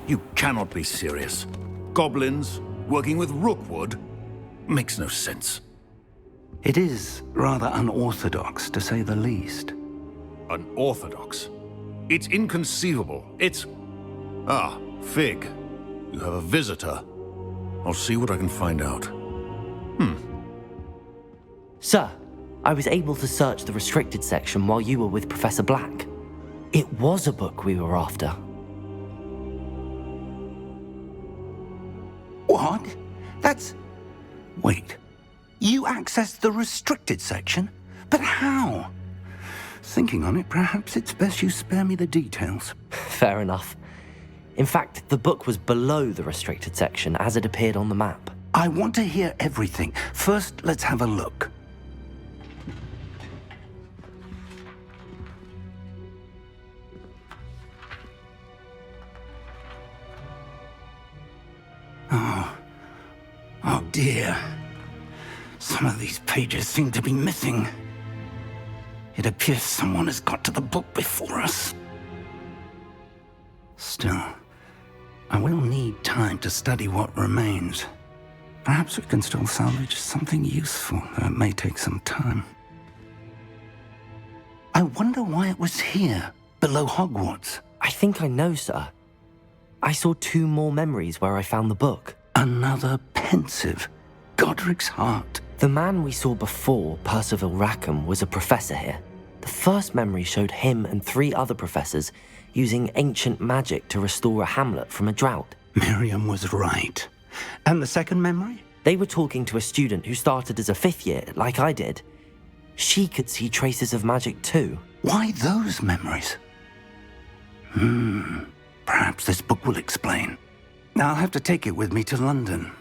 You cannot be serious. Goblins working with Rookwood makes no sense. It is rather unorthodox, to say the least. Unorthodox? It's inconceivable. It's... Ah, Fig. You have a visitor. I'll see what I can find out. Sir, I was able to search the restricted section while you were with Professor Black. It was a book we were after. What? That's... Wait. You accessed the restricted section? But how? Thinking on it, perhaps it's best you spare me the details. Fair enough. In fact, the book was below the restricted section as it appeared on the map. I want to hear everything. First, let's have a look. Oh dear. Some of these pages seem to be missing. It appears someone has got to the book before us. Still, I will need time to study what remains. Perhaps we can still salvage something useful, though it may take some time. I wonder why it was here, below Hogwarts. I think I know, sir. I saw 2 more memories where I found the book. Another pensive. Godric's heart. The man we saw before, Percival Rackham, was a professor here. The first memory showed him and 3 other professors using ancient magic to restore a hamlet from a drought. Miriam was right. And the second memory? They were talking to a student who started as a 5th year, like I did. She could see traces of magic too. Why those memories? Perhaps this book will explain. I'll have to take it with me to London.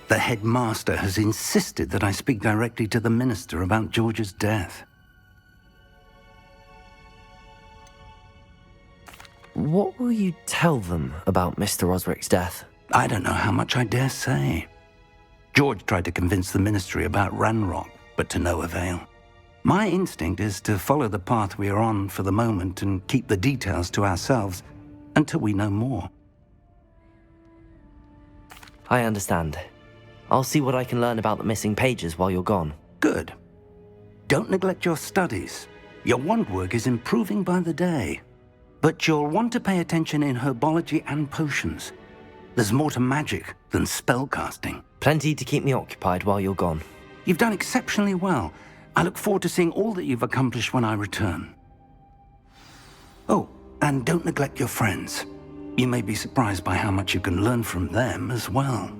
The headmaster has insisted that I speak directly to the minister about George's death. What will you tell them about Mr. Osric's death? I don't know how much I dare say. George tried to convince the ministry about Ranrock, but to no avail. My instinct is to follow the path we are on for the moment and keep the details to ourselves until we know more. I understand. I'll see what I can learn about the missing pages while you're gone. Good. Don't neglect your studies. Your wand work is improving by the day. But you'll want to pay attention in herbology and potions. There's more to magic than spellcasting. Plenty to keep me occupied while you're gone. You've done exceptionally well. I look forward to seeing all that you've accomplished when I return. Oh, and don't neglect your friends. You may be surprised by how much you can learn from them as well.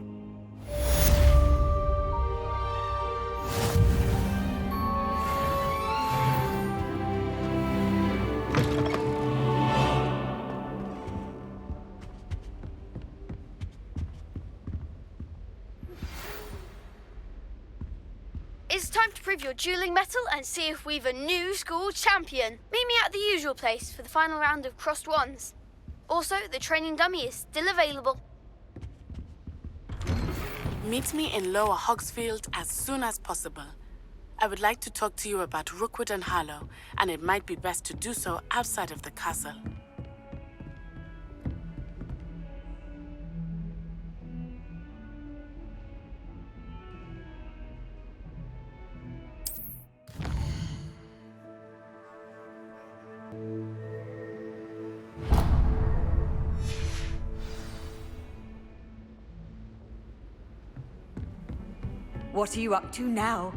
It's time to prove your dueling mettle and see if we've a new school champion. Meet me at the usual place for the final round of crossed wands. Also, the training dummy is still available. Meet me in Lower Hogsfield as soon as possible. I would like to talk to you about Rookwood and Harlow, and it might be best to do so outside of the castle. What are you up to now?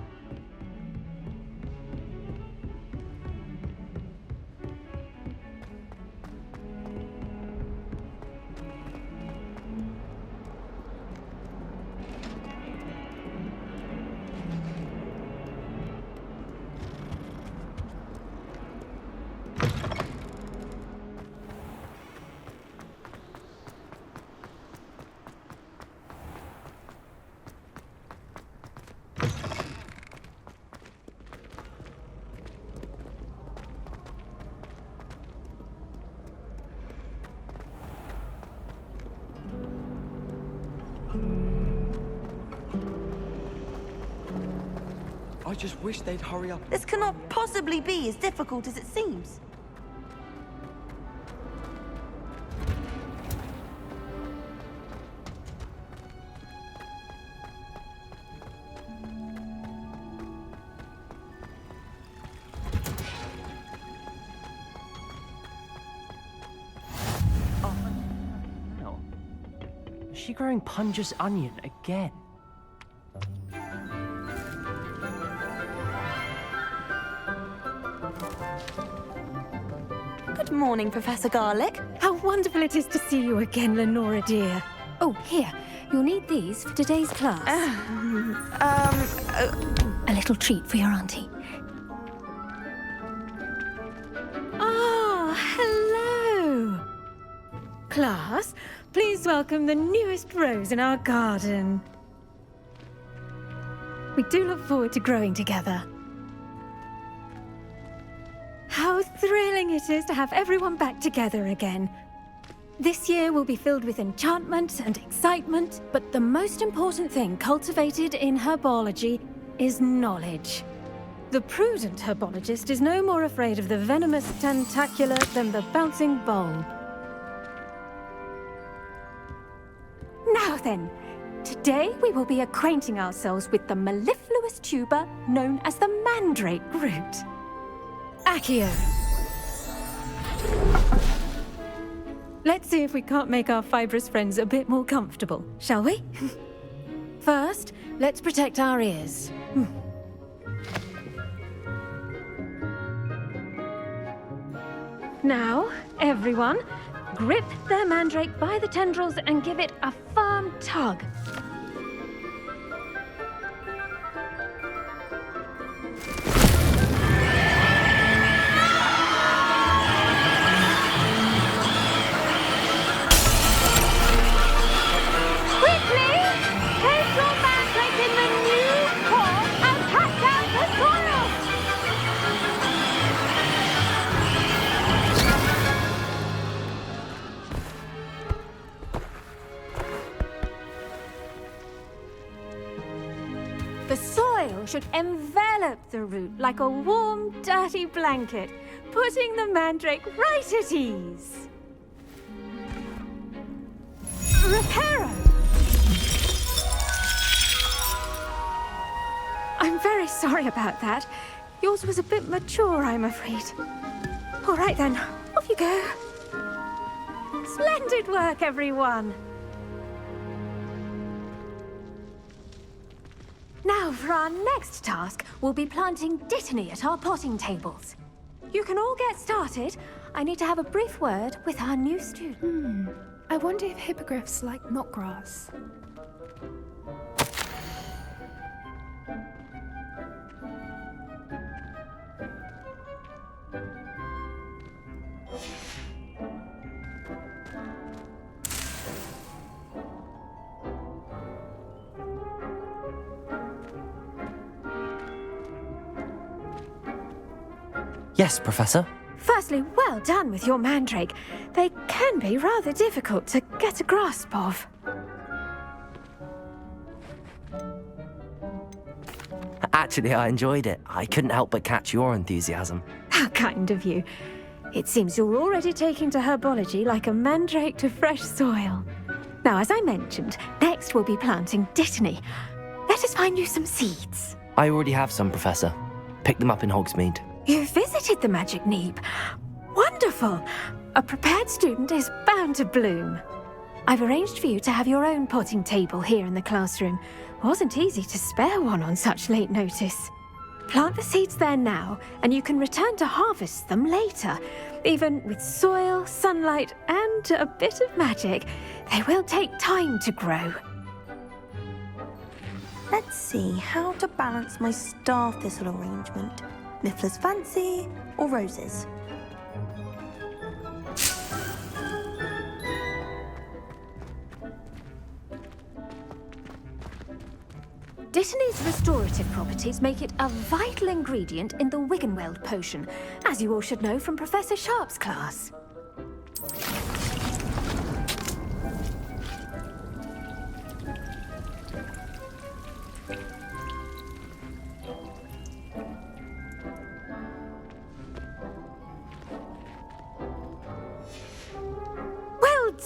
I just wish they'd hurry up. This cannot possibly be as difficult as it seems. she growing Punja's onion again? Good morning, Professor Garlic. How wonderful it is to see you again, Lenora dear. Oh, here. You'll need these for today's class. A little treat for your auntie. Ah, hello. Class, please welcome the newest rose in our garden. We do look forward to growing together. How thrilling it is to have everyone back together again. This year will be filled with enchantment and excitement, but the most important thing cultivated in herbology is knowledge. The prudent herbologist is no more afraid of the venomous tentacula than the bouncing bulb. Now then, today we will be acquainting ourselves with the mellifluous tuber known as the mandrake root. Accio. Let's see if we can't make our fibrous friends a bit more comfortable, shall we? First, let's protect our ears. Now, everyone, grip their mandrake by the tendrils and give it a firm tug. The soil should envelop the root like a warm, dirty blanket, putting the mandrake right at ease. Reparo! I'm very sorry about that. Yours was a bit mature, I'm afraid. All right then, off you go. Splendid work, everyone. Now, for our next task, we'll be planting dittany at our potting tables. You can all get started. I need to have a brief word with our new student. I wonder if hippogriffs like knotgrass. Yes, Professor. Firstly, well done with your mandrake. They can be rather difficult to get a grasp of. Actually, I enjoyed it. I couldn't help but catch your enthusiasm. How kind of you. It seems you're already taking to herbology like a mandrake to fresh soil. Now, as I mentioned, next we'll be planting dittany. Let us find you some seeds. I already have some, Professor. Picked them up in Hogsmeade. You visited the Magic Neep. Wonderful! A prepared student is bound to bloom. I've arranged for you to have your own potting table here in the classroom. Wasn't easy to spare one on such late notice. Plant the seeds there now, and you can return to harvest them later. Even with soil, sunlight, and a bit of magic, they will take time to grow. Let's see how to balance my star thistle arrangement. Niffler's fancy or roses? Dittany's restorative properties make it a vital ingredient in the Wiggenweld potion, as you all should know from Professor Sharp's class.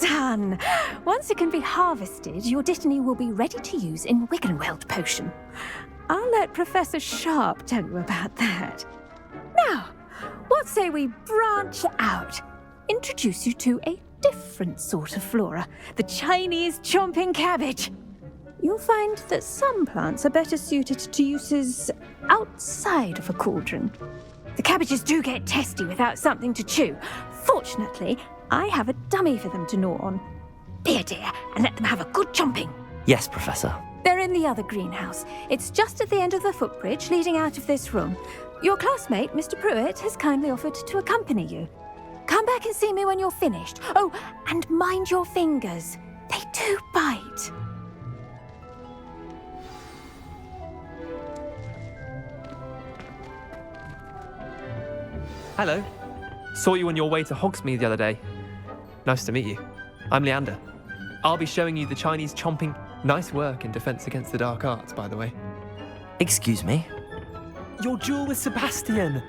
Done! Once it can be harvested, your dittany will be ready to use in Wiggenweld potion. I'll let Professor Sharp tell you about that. Now, what say we branch out? Introduce you to a different sort of flora, the Chinese chomping cabbage. You'll find that some plants are better suited to uses outside of a cauldron. The cabbages do get testy without something to chew. Fortunately, I have a dummy for them to gnaw on. Dear, and let them have a good chomping. Yes, Professor. They're in the other greenhouse. It's just at the end of the footbridge leading out of this room. Your classmate, Mr. Pruitt, has kindly offered to accompany you. Come back and see me when you're finished. Oh, and mind your fingers. They do bite. Hello. Saw you on your way to Hogsmeade the other day. Nice to meet you. I'm Leander. I'll be showing you the Chinese chomping... Nice work in Defense Against the Dark Arts, by the way. Excuse me? Your duel with Sebastian!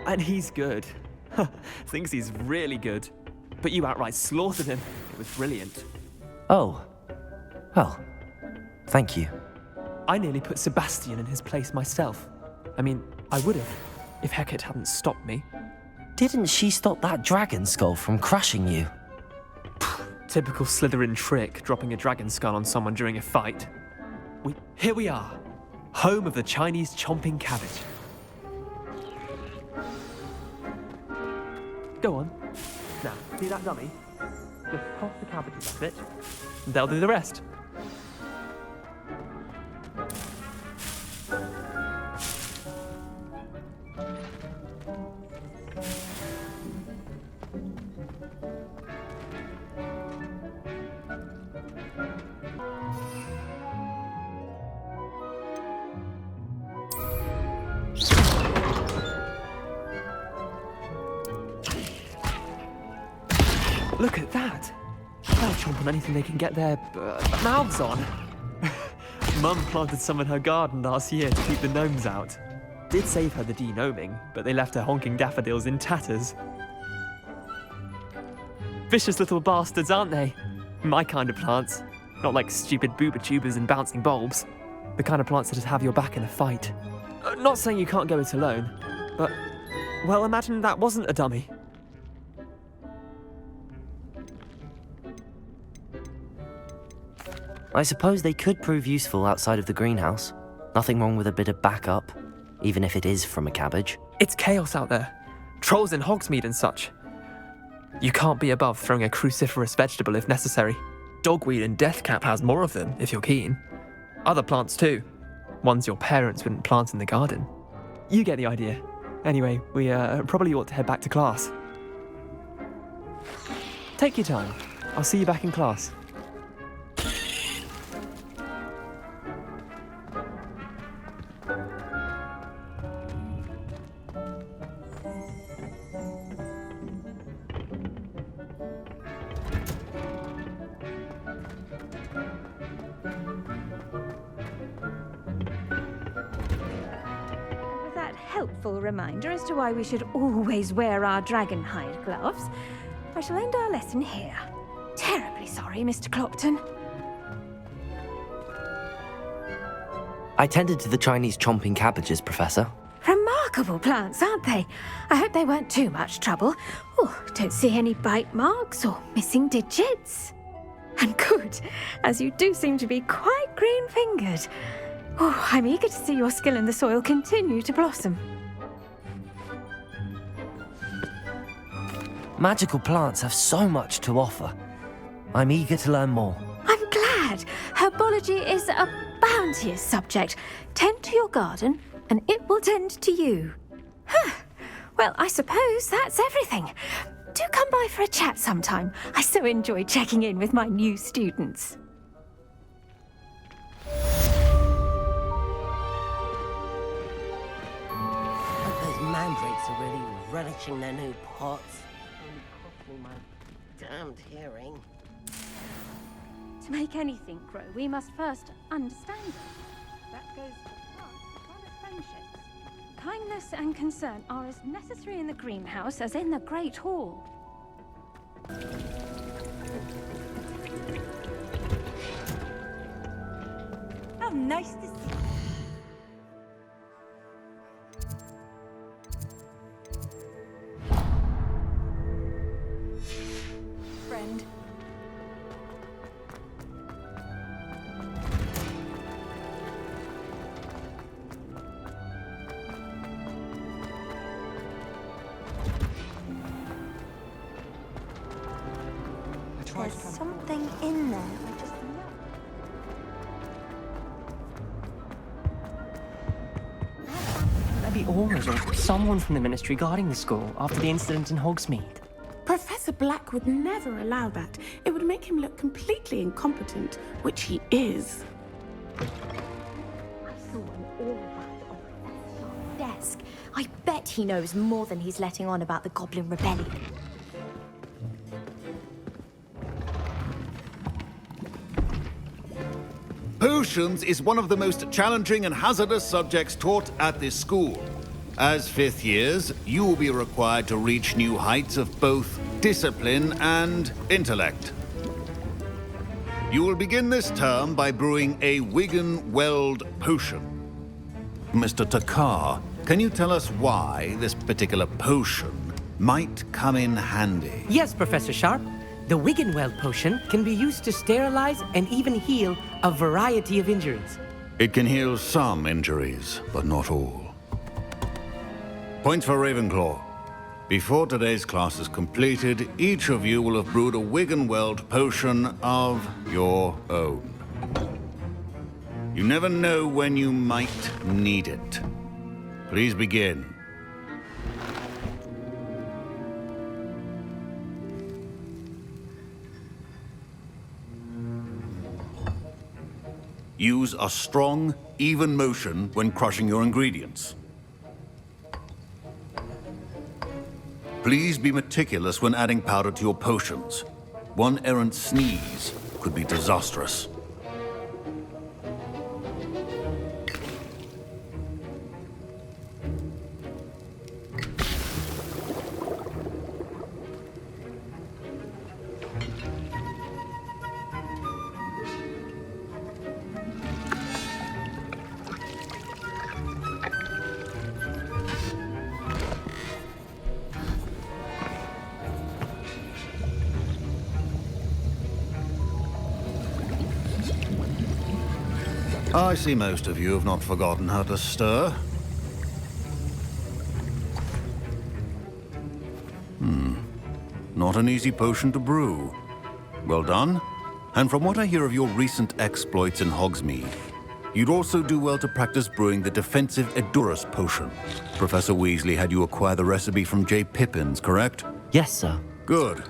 And he's good. Thinks he's really good. But you outright slaughtered him. It was brilliant. Oh. Well, thank you. I nearly put Sebastian in his place myself. I mean, I would have, if Hecate hadn't stopped me. Didn't she stop that dragon skull from crushing you? Typical Slytherin trick, dropping a dragon skull on someone during a fight. Here we are, home of the Chinese chomping cabbage. Go on. Now, see that dummy? Just toss the cabbages at it, and they'll do the rest. Look at that! They'll chomp on anything they can get their mouths on. Mum planted some in her garden last year to keep the gnomes out. Did save her the de-gnoming, but they left her honking daffodils in tatters. Vicious little bastards, aren't they? My kind of plants. Not like stupid booba tubers and bouncing bulbs. The kind of plants that just have your back in a fight. Not saying you can't go it alone, but... Well, imagine that wasn't a dummy. I suppose they could prove useful outside of the greenhouse. Nothing wrong with a bit of backup, even if it is from a cabbage. It's chaos out there. Trolls in Hogsmeade and such. You can't be above throwing a cruciferous vegetable if necessary. Dogweed and deathcap has more of them, if you're keen. Other plants too. Ones your parents wouldn't plant in the garden. You get the idea. Anyway, we probably ought to head back to class. Take your time. I'll see you back in class. Helpful reminder as to why we should always wear our dragon hide gloves. I shall end our lesson here. Terribly sorry, Mr. Clopton. I tended to the Chinese chomping cabbages, Professor. Remarkable plants, aren't they? I hope they weren't too much trouble. Oh, don't see any bite marks or missing digits. And good, as you do seem to be quite green-fingered. Oh, I'm eager to see your skill in the soil continue to blossom. Magical plants have so much to offer. I'm eager to learn more. I'm glad. Herbology is a bounteous subject. Tend to your garden, and it will tend to you. Well, I suppose that's everything. Do come by for a chat sometime. I so enjoy checking in with my new students. Mandrakes are really relishing their new pots. Only cost me my damned hearing. To make anything grow, we must first understand it. That goes for plants as well as friendships. Kindness and concern are as necessary in the greenhouse as in the Great Hall. How nice to see you. There's something in there. Maybe Aura's or someone from the Ministry guarding the school after the incident in Hogsmeade. Professor Black would never allow that. It would make him look completely incompetent, which he is. I saw an aura band on Professor Sharp's desk. I bet he knows more than he's letting on about the Goblin Rebellion. Potions is one of the most challenging and hazardous subjects taught at this school. As fifth years, you will be required to reach new heights of both discipline and intellect. You will begin this term by brewing a Wiggenweld potion. Mr. Takar, can you tell us why this particular potion might come in handy? Yes, Professor Sharp. The Wiggenweld potion can be used to sterilize and even heal a variety of injuries. It can heal some injuries, but not all. Points for Ravenclaw. Before today's class is completed, each of you will have brewed a Wiggenweld potion of your own. You never know when you might need it. Please begin. Use a strong, even motion when crushing your ingredients. Please be meticulous when adding powder to your potions. One errant sneeze could be disastrous. I see most of you have not forgotten how to stir. Not an easy potion to brew. Well done. And from what I hear of your recent exploits in Hogsmeade, you'd also do well to practice brewing the defensive Edurus potion. Professor Weasley had you acquire the recipe from J. Pippins, correct? Yes, sir. Good.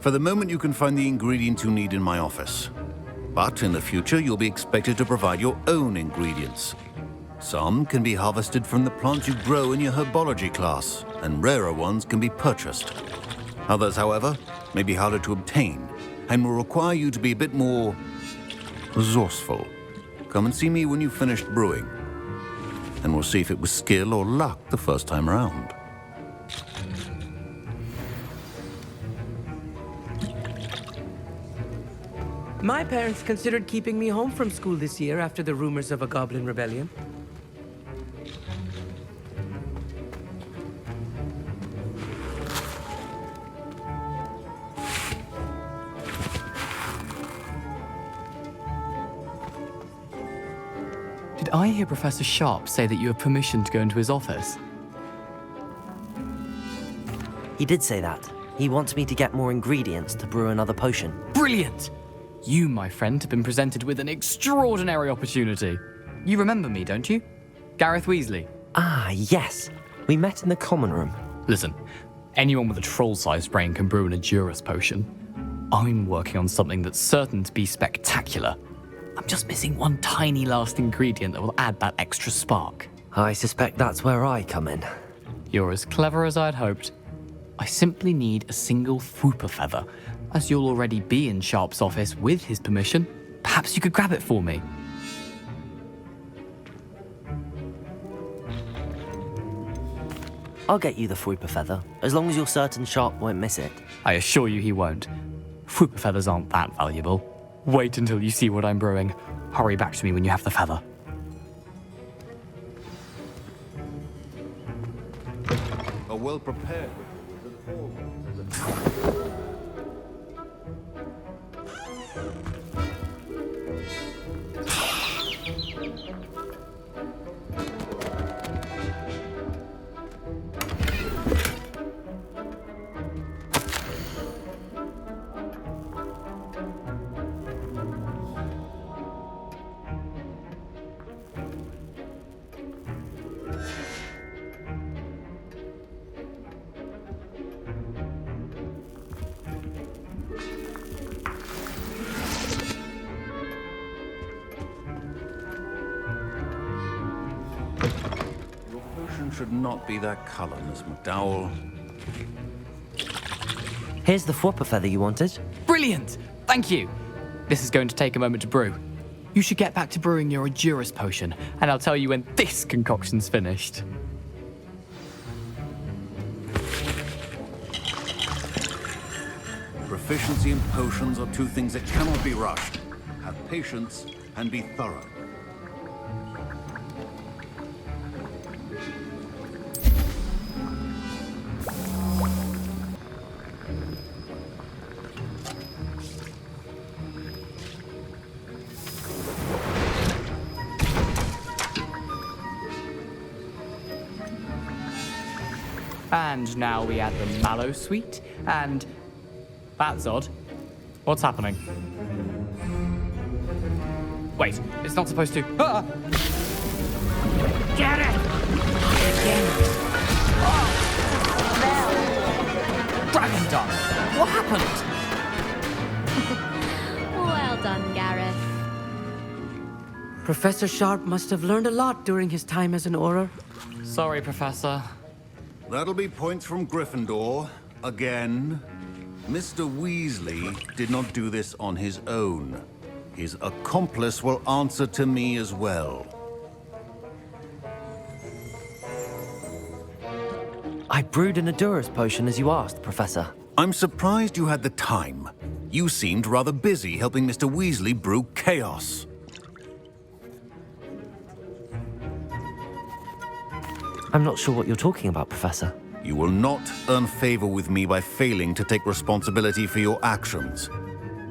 For the moment, you can find the ingredients you need in my office. But in the future, you'll be expected to provide your own ingredients. Some can be harvested from the plants you grow in your herbology class, and rarer ones can be purchased. Others, however, may be harder to obtain, and will require you to be a bit more resourceful. Come and see me when you've finished brewing, and we'll see if it was skill or luck the first time around. My parents considered keeping me home from school this year after the rumors of a Goblin Rebellion. Did I hear Professor Sharp say that you have permission to go into his office? He did say that. He wants me to get more ingredients to brew another potion. Brilliant! You, my friend, have been presented with an extraordinary opportunity. You remember me, don't you? Gareth Weasley. Ah, yes. We met in the common room. Listen, anyone with a troll-sized brain can brew an Edurus potion. I'm working on something that's certain to be spectacular. I'm just missing one tiny last ingredient that will add that extra spark. I suspect that's where I come in. You're as clever as I'd hoped. I simply need a single Fwooper feather. As you'll already be in Sharp's office with his permission, perhaps you could grab it for me. I'll get you the Fwooper feather, as long as you're certain Sharp won't miss it. I assure you he won't. Fwooper feathers aren't that valuable. Wait until you see what I'm brewing. Hurry back to me when you have the feather. A well-prepared Potion should not be that color, Miss McDowell. Here's the flopper feather you wanted. Brilliant! Thank you! This is going to take a moment to brew. You should get back to brewing your Hogwarts potion, and I'll tell you when this concoction's finished. Proficiency in potions are two things that cannot be rushed. Have patience and be thorough. And now we add the mallow sweet, and... That's odd. What's happening? Wait, it's not supposed to... Ah! Get it! Dragon Dung! What happened? Well done, Gareth. Professor Sharp must have learned a lot during his time as an Auror. Sorry, Professor. That'll be points from Gryffindor. Again. Mr. Weasley did not do this on his own. His accomplice will answer to me as well. I brewed an Hogwarts potion as you asked, Professor. I'm surprised you had the time. You seemed rather busy helping Mr. Weasley brew chaos. I'm not sure what you're talking about, Professor. You will not earn favor with me by failing to take responsibility for your actions.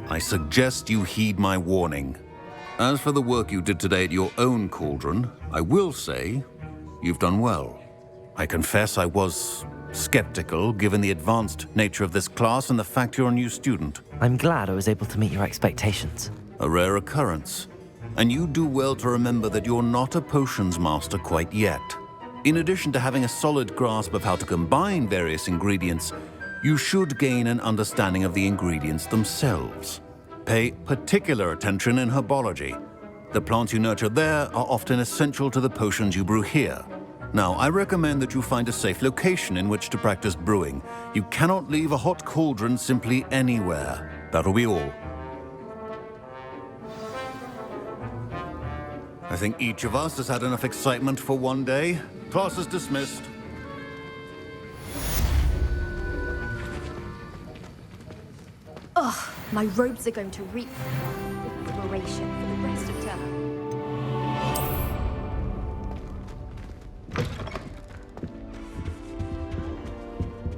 I suggest you heed my warning. As for the work you did today at your own cauldron, I will say you've done well. I confess I was skeptical given the advanced nature of this class and the fact you're a new student. I'm glad I was able to meet your expectations. A rare occurrence. And you do well to remember that you're not a potions master quite yet. In addition to having a solid grasp of how to combine various ingredients, you should gain an understanding of the ingredients themselves. Pay particular attention in herbology. The plants you nurture there are often essential to the potions you brew here. Now, I recommend that you find a safe location in which to practice brewing. You cannot leave a hot cauldron simply anywhere. That'll be all. I think each of us has had enough excitement for one day. Class is dismissed. Ugh, my robes are going to reap liberation for the rest of term.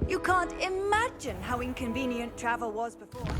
You can't imagine how inconvenient travel was before.